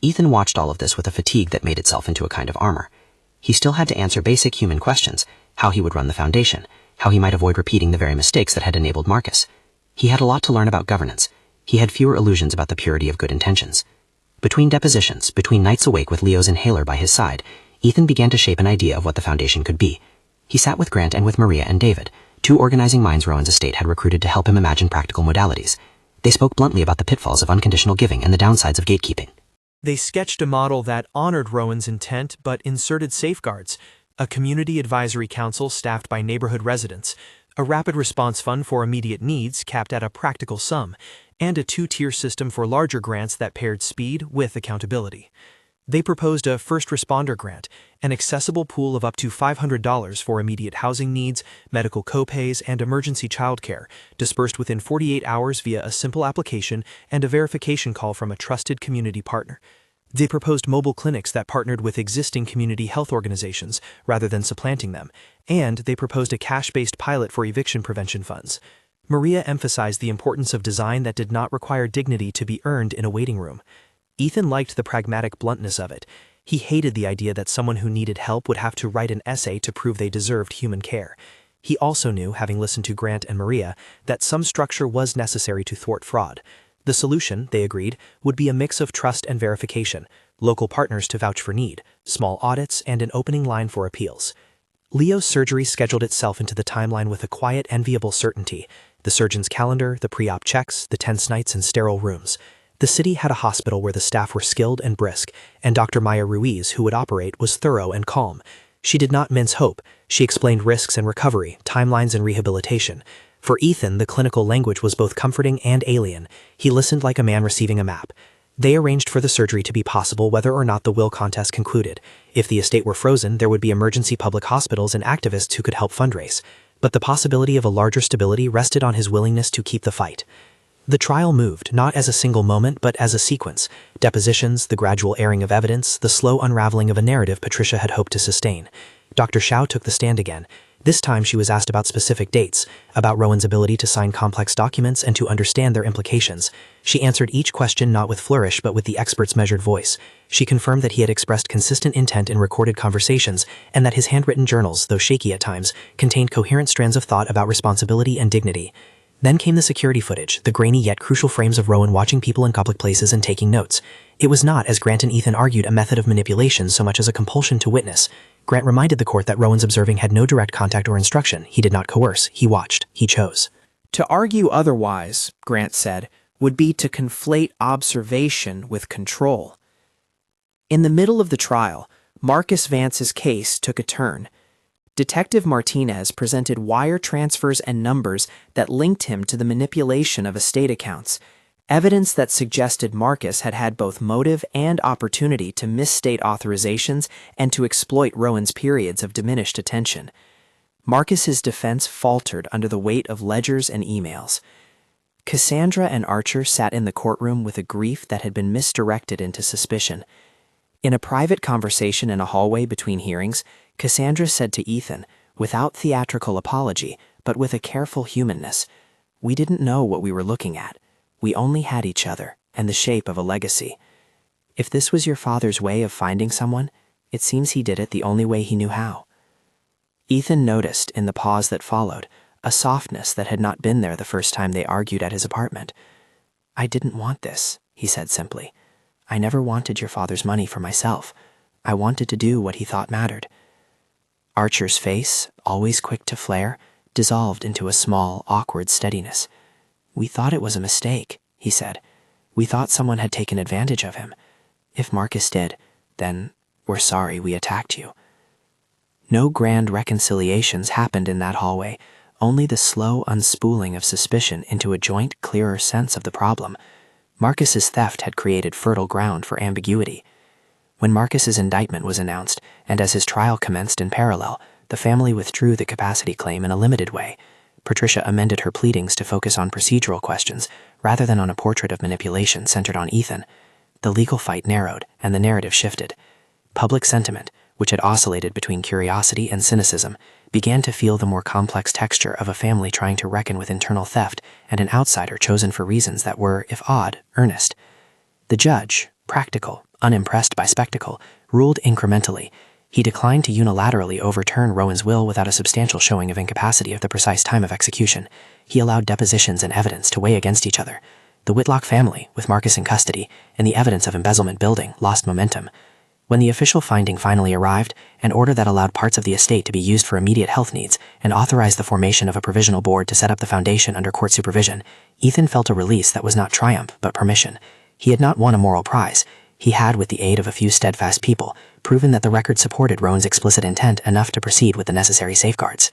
Ethan watched all of this with a fatigue that made itself into a kind of armor. He still had to answer basic human questions, how he would run the foundation, how he might avoid repeating the very mistakes that had enabled Marcus. He had a lot to learn about governance. He had fewer illusions about the purity of good intentions. Between depositions, between nights awake with Leo's inhaler by his side, Ethan began to shape an idea of what the foundation could be. He sat with Grant and with Maria and David, 2 organizing minds Rowan's estate had recruited to help him imagine practical modalities. They spoke bluntly about the pitfalls of unconditional giving and the downsides of gatekeeping. They sketched a model that honored Rowan's intent but inserted safeguards: a community advisory council staffed by neighborhood residents, a rapid response fund for immediate needs capped at a practical sum, and a 2-tier system for larger grants that paired speed with accountability. They proposed a first responder grant, an accessible pool of up to $500 for immediate housing needs, medical copays, and emergency childcare, dispersed within 48 hours via a simple application and a verification call from a trusted community partner. They proposed mobile clinics that partnered with existing community health organizations rather than supplanting them, and they proposed a cash-based pilot for eviction prevention funds. Maria emphasized the importance of design that did not require dignity to be earned in a waiting room. Ethan liked the pragmatic bluntness of it. He hated the idea that someone who needed help would have to write an essay to prove they deserved human care. He also knew, having listened to Grant and Maria, that some structure was necessary to thwart fraud. The solution, they agreed, would be a mix of trust and verification, local partners to vouch for need, small audits, and an opening line for appeals. Leo's surgery scheduled itself into the timeline with a quiet, enviable certainty. The surgeon's calendar, the pre-op checks, the tense nights in sterile rooms. The city had a hospital where the staff were skilled and brisk, and Dr. Maya Ruiz, who would operate, was thorough and calm. She did not mince hope. She explained risks and recovery, timelines and rehabilitation. For Ethan, the clinical language was both comforting and alien. He listened like a man receiving a map. They arranged for the surgery to be possible whether or not the will contest concluded. If the estate were frozen, there would be emergency public hospitals and activists who could help fundraise. But the possibility of a larger stability rested on his willingness to keep the fight. The trial moved, not as a single moment, but as a sequence. Depositions, the gradual airing of evidence, the slow unraveling of a narrative Patricia had hoped to sustain. Dr. Xiao took the stand again. This time she was asked about specific dates, about Rowan's ability to sign complex documents and to understand their implications. She answered each question not with flourish but with the expert's measured voice. She confirmed that he had expressed consistent intent in recorded conversations and that his handwritten journals, though shaky at times, contained coherent strands of thought about responsibility and dignity. Then came the security footage, the grainy yet crucial frames of Rowan watching people in public places and taking notes. It was not, as Grant and Ethan argued, a method of manipulation so much as a compulsion to witness. Grant reminded the court that Rowan's observing had no direct contact or instruction. He did not coerce. He watched. He chose. To argue otherwise, Grant said, would be to conflate observation with control. In the middle of the trial, Marcus Vance's case took a turn. Detective Martinez presented wire transfers and numbers that linked him to the manipulation of estate accounts, evidence that suggested Marcus had had both motive and opportunity to misstate authorizations and to exploit Rowan's periods of diminished attention. Marcus's defense faltered under the weight of ledgers and emails. Cassandra and Archer sat in the courtroom with a grief that had been misdirected into suspicion. In a private conversation in a hallway between hearings, Cassandra said to Ethan, without theatrical apology, but with a careful humanness, "We didn't know what we were looking at. We only had each other and the shape of a legacy. If this was your father's way of finding someone, it seems he did it the only way he knew how." Ethan noticed, in the pause that followed, a softness that had not been there the first time they argued at his apartment. "I didn't want this," he said simply. "I never wanted your father's money for myself. I wanted to do what he thought mattered." Archer's face, always quick to flare, dissolved into a small, awkward steadiness. "We thought it was a mistake," he said. "We thought someone had taken advantage of him. If Marcus did, then we're sorry we attacked you." No grand reconciliations happened in that hallway, only the slow unspooling of suspicion into a joint, clearer sense of the problem. Marcus's theft had created fertile ground for ambiguity. When Marcus's indictment was announced, and as his trial commenced in parallel, the family withdrew the capacity claim in a limited way. Patricia amended her pleadings to focus on procedural questions, rather than on a portrait of manipulation centered on Ethan. The legal fight narrowed, and the narrative shifted. Public sentiment, which had oscillated between curiosity and cynicism, began to feel the more complex texture of a family trying to reckon with internal theft and an outsider chosen for reasons that were, if odd, earnest. The judge, practical, unimpressed by spectacle, ruled incrementally. He declined to unilaterally overturn Rowan's will without a substantial showing of incapacity of the precise time of execution. He allowed depositions and evidence to weigh against each other. The Whitlock family, with Marcus in custody, and the evidence of embezzlement building, lost momentum. When the official finding finally arrived, an order that allowed parts of the estate to be used for immediate health needs and authorized the formation of a provisional board to set up the foundation under court supervision, Ethan felt a release that was not triumph, but permission. He had not won a moral prize. He had, with the aid of a few steadfast people, proven that the record supported Rowan's explicit intent enough to proceed with the necessary safeguards.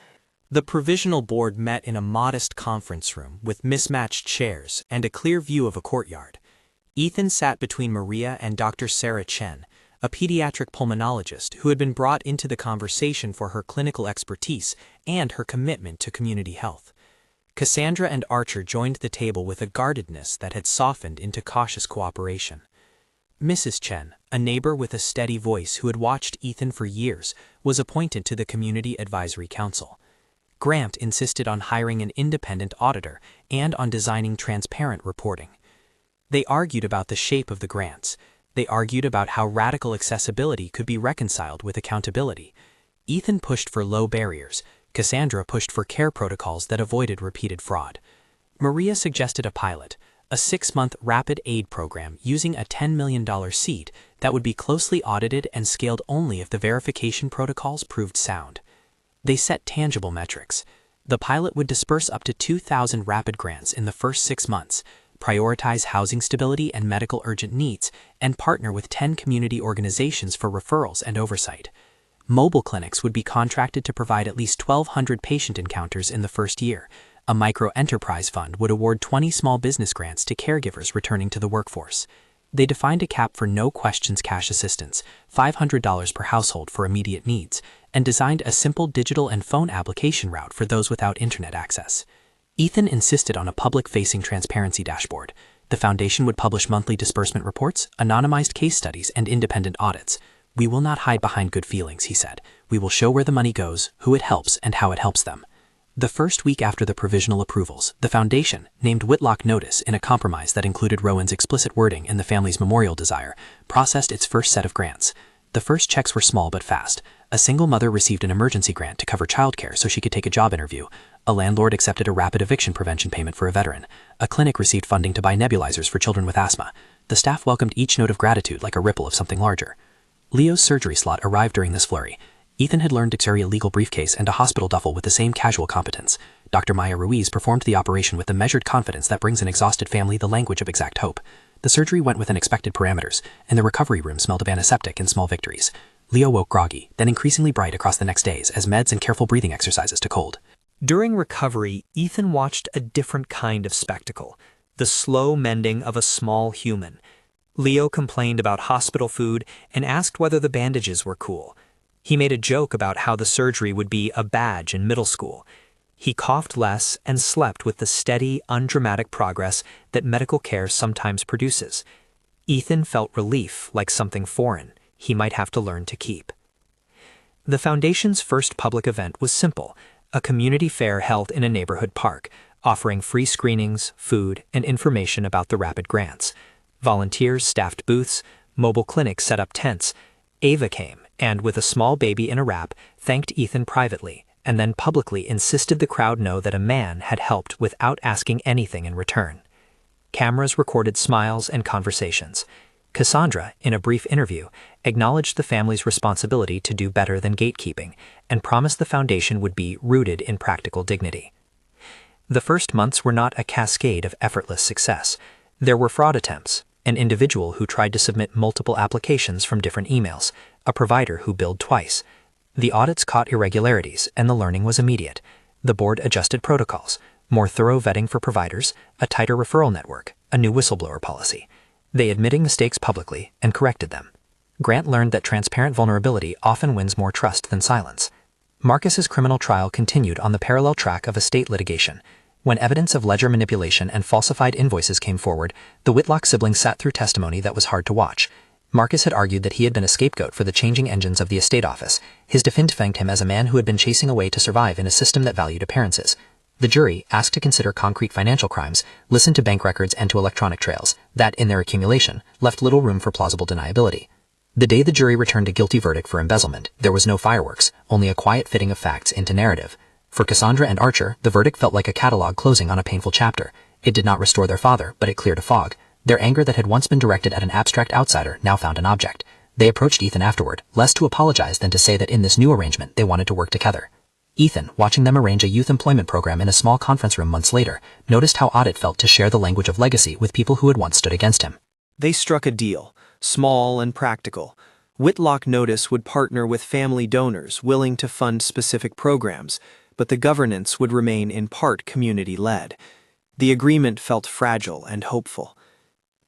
The provisional board met in a modest conference room with mismatched chairs and a clear view of a courtyard. Ethan sat between Maria and Dr. Sarah Chen, a pediatric pulmonologist who had been brought into the conversation for her clinical expertise and her commitment to community health. Cassandra and Archer joined the table with a guardedness that had softened into cautious cooperation. "Mrs. Chen, a neighbor with a steady voice who had watched Ethan for years, was appointed to the Community Advisory Council. Grant insisted on hiring an independent auditor and on designing transparent reporting. They argued about the shape of the grants. They argued about how radical accessibility could be reconciled with accountability. Ethan pushed for low barriers. Cassandra pushed for care protocols that avoided repeated fraud. Maria suggested a pilot, a 6-month rapid aid program using a $10 million seed that would be closely audited and scaled only if the verification protocols proved sound. They set tangible metrics. The pilot would disperse up to 2,000 rapid grants in the first 6 months, prioritize housing stability and medical urgent needs, and partner with 10 community organizations for referrals and oversight. Mobile clinics would be contracted to provide at least 1,200 patient encounters in the first year. A micro-enterprise fund would award 20 small business grants to caregivers returning to the workforce. They defined a cap for no-questions cash assistance, $500 per household for immediate needs, and designed a simple digital and phone application route for those without internet access. Ethan insisted on a public-facing transparency dashboard. The foundation would publish monthly disbursement reports, anonymized case studies, and independent audits. "We will not hide behind good feelings," he said. "We will show where the money goes, who it helps, and how it helps them." The first week after the provisional approvals, the foundation, named Whitlock Notice in a compromise that included Rowan's explicit wording and the family's memorial desire, processed its first set of grants. The first checks were small but fast. A single mother received an emergency grant to cover childcare so she could take a job interview. A landlord accepted a rapid eviction prevention payment for a veteran. A clinic received funding to buy nebulizers for children with asthma. The staff welcomed each note of gratitude like a ripple of something larger. Leo's surgery slot arrived during this flurry. Ethan had learned to carry a legal briefcase and a hospital duffel with the same casual competence. Dr. Maya Ruiz performed the operation with the measured confidence that brings an exhausted family the language of exact hope. The surgery went within expected parameters, and the recovery room smelled of antiseptic and small victories. Leo woke groggy, then increasingly bright across the next days as meds and careful breathing exercises took hold. During recovery, Ethan watched a different kind of spectacle, the slow mending of a small human. Leo complained about hospital food and asked whether the bandages were cool. He made a joke about how the surgery would be a badge in middle school. He coughed less and slept with the steady, undramatic progress that medical care sometimes produces. Ethan felt relief, like something foreign he might have to learn to keep. The foundation's first public event was simple, a community fair held in a neighborhood park, offering free screenings, food, and information about the rapid grants. Volunteers staffed booths, mobile clinics set up tents. Ava came, and with a small baby in a wrap, thanked Ethan privately, and then publicly insisted the crowd know that a man had helped without asking anything in return. Cameras recorded smiles and conversations. Cassandra, in a brief interview, acknowledged the family's responsibility to do better than gatekeeping, and promised the foundation would be rooted in practical dignity. The first months were not a cascade of effortless success. There were fraud attempts, an individual who tried to submit multiple applications from different emails, a provider who billed twice. The audits caught irregularities, and the learning was immediate. The board adjusted protocols, more thorough vetting for providers, a tighter referral network, a new whistleblower policy. They admitted mistakes publicly and corrected them. Grant learned that transparent vulnerability often wins more trust than silence. Marcus's criminal trial continued on the parallel track of estate litigation. When evidence of ledger manipulation and falsified invoices came forward, the Whitlock siblings sat through testimony that was hard to watch. Marcus had argued that he had been a scapegoat for the changing engines of the estate office. His defense defended him as a man who had been chasing a way to survive in a system that valued appearances. The jury, asked to consider concrete financial crimes, listened to bank records and to electronic trails that, in their accumulation, left little room for plausible deniability. The day the jury returned a guilty verdict for embezzlement, there was no fireworks, only a quiet fitting of facts into narrative. For Cassandra and Archer, the verdict felt like a catalog closing on a painful chapter. It did not restore their father, but it cleared a fog. Their anger that had once been directed at an abstract outsider now found an object. They approached Ethan afterward, less to apologize than to say that in this new arrangement they wanted to work together. Ethan, watching them arrange a youth employment program in a small conference room months later, noticed how odd it felt to share the language of legacy with people who had once stood against him. They struck a deal, small and practical. Whitlock Notice would partner with family donors willing to fund specific programs, but the governance would remain in part community-led. The agreement felt fragile and hopeful.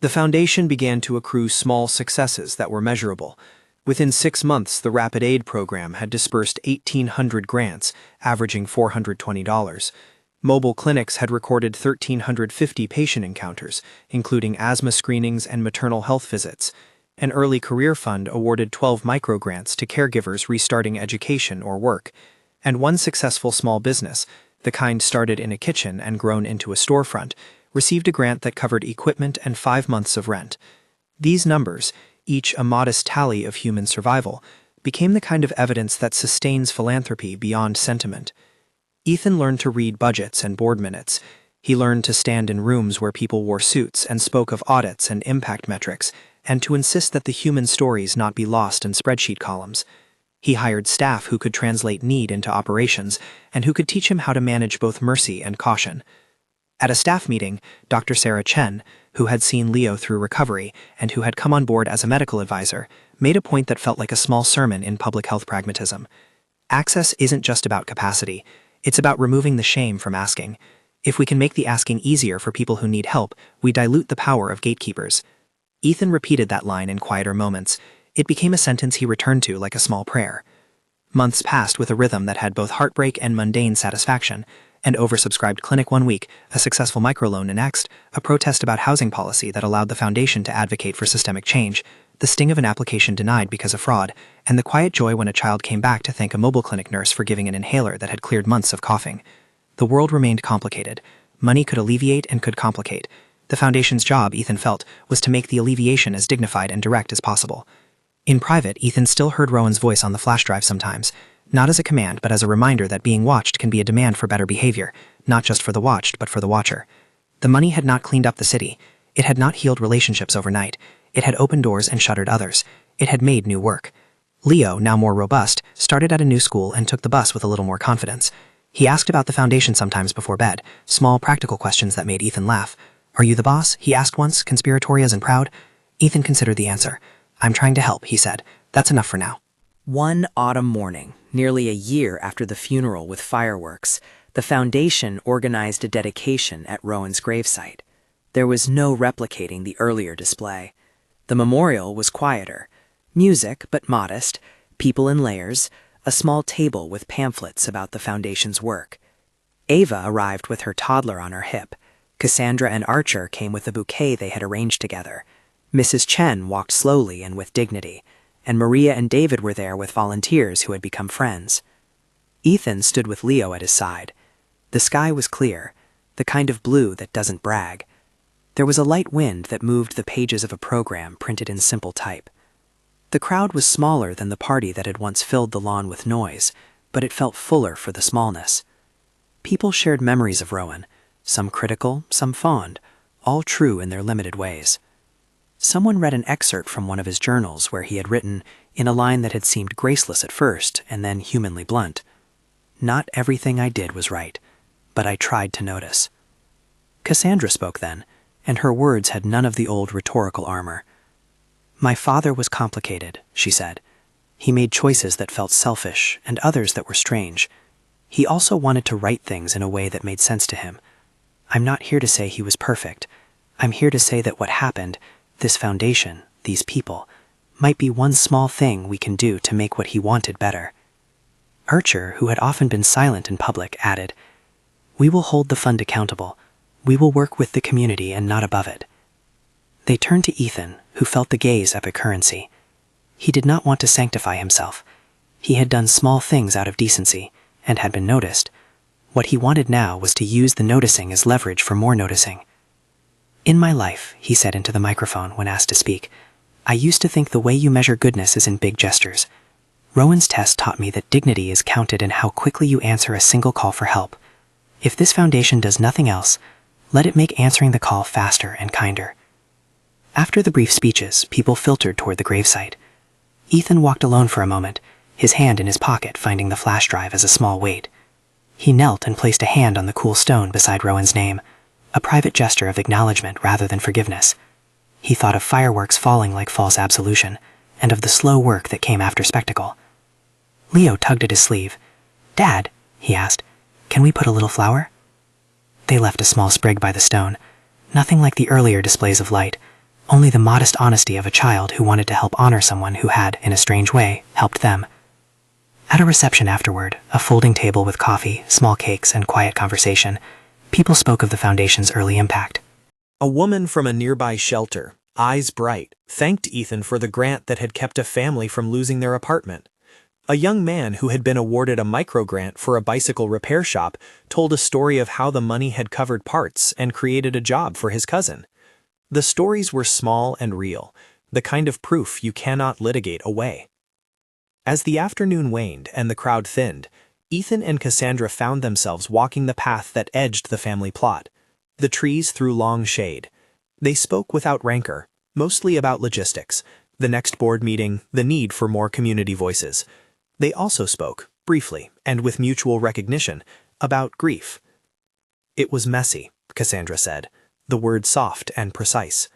The foundation began to accrue small successes that were measurable. Within 6 months, the Rapid Aid program had dispersed 1,800 grants, averaging $420. Mobile clinics had recorded 1,350 patient encounters, including asthma screenings and maternal health visits. An early career fund awarded 12 microgrants to caregivers restarting education or work, and one successful small business, the kind started in a kitchen and grown into a storefront, received a grant that covered equipment and 5 months of rent. These numbers, each a modest tally of human survival, became the kind of evidence that sustains philanthropy beyond sentiment. Ethan learned to read budgets and board minutes. He learned to stand in rooms where people wore suits and spoke of audits and impact metrics, and to insist that the human stories not be lost in spreadsheet columns. He hired staff who could translate need into operations and who could teach him how to manage both mercy and caution. At a staff meeting, Dr. Sarah Chen, who had seen Leo through recovery and who had come on board as a medical advisor, made a point that felt like a small sermon in public health pragmatism. Access isn't just about capacity, it's about removing the shame from asking. If we can make the asking easier for people who need help, we dilute the power of gatekeepers. Ethan repeated that line in quieter moments. It became a sentence he returned to like a small prayer. Months passed with a rhythm that had both heartbreak and mundane satisfaction. An oversubscribed clinic one week, a successful microloan the next, a protest about housing policy that allowed the foundation to advocate for systemic change, the sting of an application denied because of fraud, and the quiet joy when a child came back to thank a mobile clinic nurse for giving an inhaler that had cleared months of coughing. The world remained complicated. Money could alleviate and could complicate. The foundation's job, Ethan felt, was to make the alleviation as dignified and direct as possible. In private, Ethan still heard Rowan's voice on the flash drive sometimes, not as a command but as a reminder that being watched can be a demand for better behavior, not just for the watched but for the watcher. The money had not cleaned up the city. It had not healed relationships overnight. It had opened doors and shuttered others. It had made new work. Leo, now more robust, started at a new school and took the bus with a little more confidence. He asked about the foundation sometimes before bed, small practical questions that made Ethan laugh. "Are you the boss?" he asked once, conspiratorious and proud. Ethan considered the answer. "I'm trying to help," he said. "That's enough for now." One autumn morning, nearly a year after the funeral with fireworks, the foundation organized a dedication at Rowan's gravesite. There was no replicating the earlier display. The memorial was quieter. Music, but modest, people in layers, a small table with pamphlets about the foundation's work. Ava arrived with her toddler on her hip. Cassandra and Archer came with a bouquet they had arranged together. Mrs. Chen walked slowly and with dignity, and Maria and David were there with volunteers who had become friends. Ethan stood with Leo at his side. The sky was clear, the kind of blue that doesn't brag. There was a light wind that moved the pages of a program printed in simple type. The crowd was smaller than the party that had once filled the lawn with noise, but it felt fuller for the smallness. People shared memories of Rowan, some critical, some fond, all true in their limited ways. Someone read an excerpt from one of his journals where he had written, in a line that had seemed graceless at first and then humanly blunt, "Not everything I did was right, but I tried to notice." Cassandra spoke then, and her words had none of the old rhetorical armor. "My father was complicated," she said. "He made choices that felt selfish and others that were strange. He also wanted to write things in a way that made sense to him. I'm not here to say he was perfect. I'm here to say that what happened, this foundation, these people, might be one small thing we can do to make what he wanted better." Archer, who had often been silent in public, added, "We will hold the fund accountable. We will work with the community and not above it." They turned to Ethan, who felt the gaze epic currency. He did not want to sanctify himself. He had done small things out of decency, and had been noticed. What he wanted now was to use the noticing as leverage for more noticing. "In my life," he said into the microphone when asked to speak, "I used to think the way you measure goodness is in big gestures. Rowan's test taught me that dignity is counted in how quickly you answer a single call for help. If this foundation does nothing else, let it make answering the call faster and kinder." After the brief speeches, people filtered toward the gravesite. Ethan walked alone for a moment, his hand in his pocket finding the flash drive as a small weight. He knelt and placed a hand on the cool stone beside Rowan's name, a private gesture of acknowledgement rather than forgiveness. He thought of fireworks falling like false absolution, and of the slow work that came after spectacle. Leo tugged at his sleeve. "Dad," he asked, "can we put a little flower?" They left a small sprig by the stone, nothing like the earlier displays of light, only the modest honesty of a child who wanted to help honor someone who had, in a strange way, helped them. At a reception afterward, a folding table with coffee, small cakes, and quiet conversation, people spoke of the foundation's early impact. A woman from a nearby shelter, eyes bright, thanked Ethan for the grant that had kept a family from losing their apartment. A young man who had been awarded a microgrant for a bicycle repair shop told a story of how the money had covered parts and created a job for his cousin. The stories were small and real, the kind of proof you cannot litigate away. As the afternoon waned and the crowd thinned, Ethan and Cassandra found themselves walking the path that edged the family plot. The trees threw long shade. They spoke without rancor, mostly about logistics, the next board meeting, the need for more community voices. They also spoke, briefly and with mutual recognition, about grief. It was messy, Cassandra said, the word soft and precise.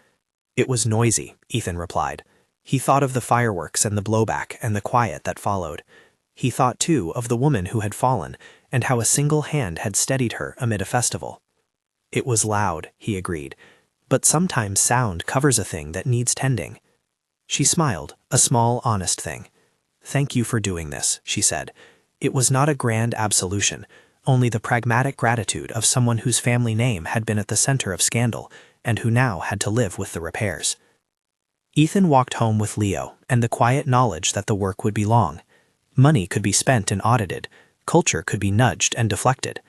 It was noisy, Ethan replied. He thought of the fireworks and the blowback and the quiet that followed. He thought, too, of the woman who had fallen and how a single hand had steadied her amid a festival. It was loud, he agreed, but sometimes sound covers a thing that needs tending. She smiled, a small, honest thing. "Thank you for doing this," she said. It was not a grand absolution, only the pragmatic gratitude of someone whose family name had been at the center of scandal and who now had to live with the repairs. Ethan walked home with Leo and the quiet knowledge that the work would be long. Money could be spent and audited, culture could be nudged and deflected.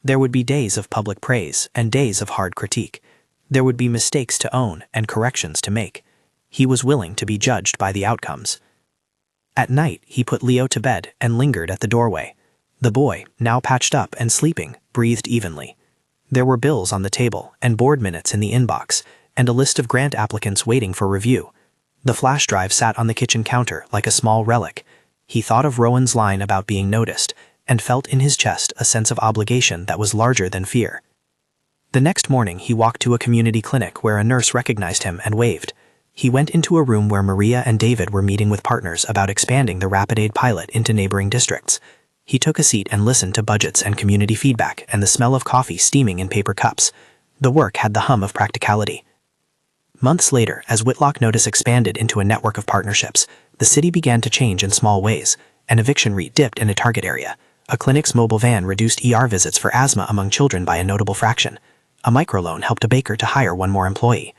There would be days of public praise and days of hard critique. There would be mistakes to own and corrections to make. He was willing to be judged by the outcomes. At night, he put Leo to bed and lingered at the doorway. The boy, now patched up and sleeping, breathed evenly. There were bills on the table and board minutes in the inbox, and a list of grant applicants waiting for review. The flash drive sat on the kitchen counter like a small relic. He thought of Rowan's line about being noticed, and felt in his chest a sense of obligation that was larger than fear. The next morning, he walked to a community clinic where a nurse recognized him and waved. He went into a room where Maria and David were meeting with partners about expanding the Rapid Aid pilot into neighboring districts. He took a seat and listened to budgets and community feedback and the smell of coffee steaming in paper cups. The work had the hum of practicality. Months later, as Whitlock Notice expanded into a network of partnerships, the city began to change in small ways. An eviction rate dipped in a target area. A clinic's mobile van reduced ER visits for asthma among children by a notable fraction. A microloan helped a baker to hire one more employee.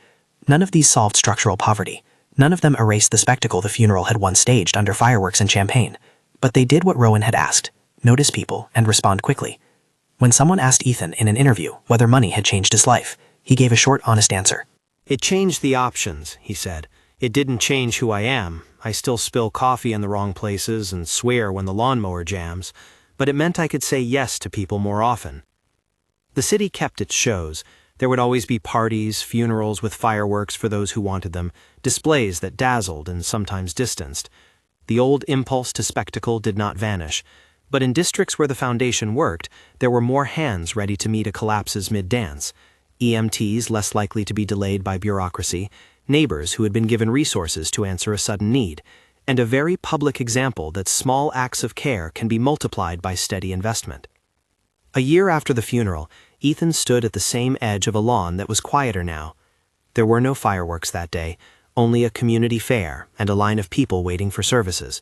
None of these solved structural poverty. None of them erased the spectacle the funeral had once staged under fireworks and champagne. But they did what Rowan had asked: notice people and respond quickly. When someone asked Ethan in an interview whether money had changed his life, he gave a short, honest answer. "It changed the options," he said. "It didn't change who I am. I still spill coffee in the wrong places and swear when the lawnmower jams, but it meant I could say yes to people more often." The city kept its shows. There would always be parties, funerals with fireworks for those who wanted them, displays that dazzled and sometimes distanced. The old impulse to spectacle did not vanish, but in districts where the foundation worked, there were more hands ready to meet a collapse's mid-dance. EMTs less likely to be delayed by bureaucracy, neighbors who had been given resources to answer a sudden need, and a very public example that small acts of care can be multiplied by steady investment. A year after the funeral, Ethan stood at the same edge of a lawn that was quieter now. There were no fireworks that day, only a community fair and a line of people waiting for services.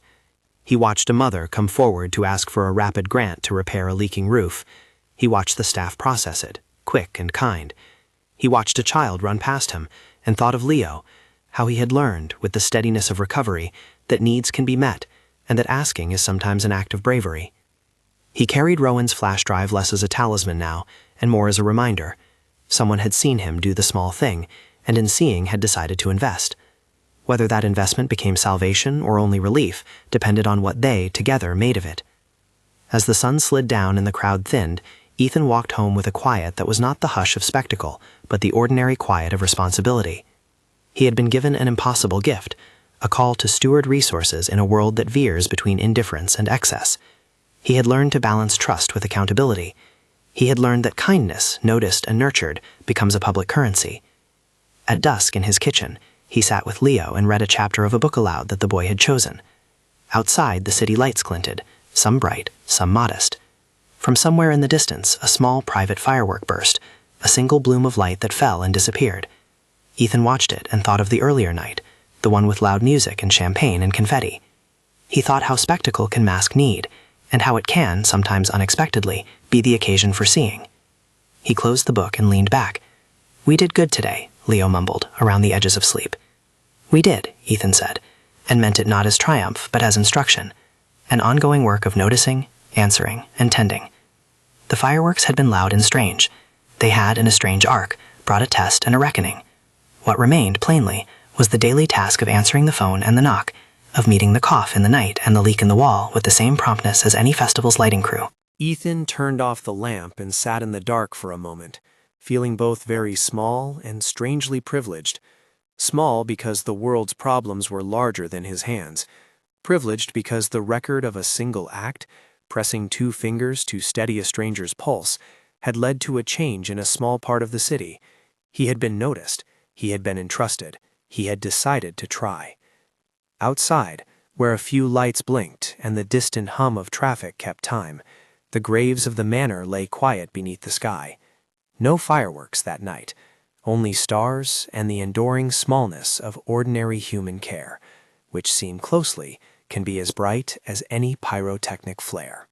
He watched a mother come forward to ask for a rapid grant to repair a leaking roof. He watched the staff process it, quick and kind. He watched a child run past him and thought of Leo, how he had learned, with the steadiness of recovery, that needs can be met and that asking is sometimes an act of bravery. He carried Rowan's flash drive less as a talisman now, and more as a reminder. Someone had seen him do the small thing, and in seeing had decided to invest. Whether that investment became salvation or only relief depended on what they, together, made of it. As the sun slid down and the crowd thinned, Ethan walked home with a quiet that was not the hush of spectacle, but the ordinary quiet of responsibility. He had been given an impossible gift, a call to steward resources in a world that veers between indifference and excess. He had learned to balance trust with accountability. He had learned that kindness, noticed and nurtured, becomes a public currency. At dusk in his kitchen, he sat with Leo and read a chapter of a book aloud that the boy had chosen. Outside, the city lights glinted, some bright, some modest. From somewhere in the distance, a small private firework burst, a single bloom of light that fell and disappeared. Ethan watched it and thought of the earlier night, the one with loud music and champagne and confetti. He thought how spectacle can mask need, and how it can, sometimes unexpectedly, be the occasion for seeing. He closed the book and leaned back. "We did good today, Leo mumbled, around the edges of sleep. We did, Ethan said, and meant it not as triumph, but as instruction. An ongoing work of noticing, answering, and tending. The fireworks had been loud and strange. They had, in a strange arc, brought a test and a reckoning. What remained, plainly, was the daily task of answering the phone and the knock, of meeting the cough in the night and the leak in the wall with the same promptness as any festival's lighting crew. Ethan turned off the lamp and sat in the dark for a moment, feeling both very small and strangely privileged. Small because the world's problems were larger than his hands. Privileged because the record of a single act, pressing 2 fingers to steady a stranger's pulse, had led to a change in a small part of the city. He had been noticed. He had been entrusted. He had decided to try. Outside, where a few lights blinked and the distant hum of traffic kept time, the graves of the manor lay quiet beneath the sky. No fireworks that night, only stars and the enduring smallness of ordinary human care, which seen closely can be as bright as any pyrotechnic flare.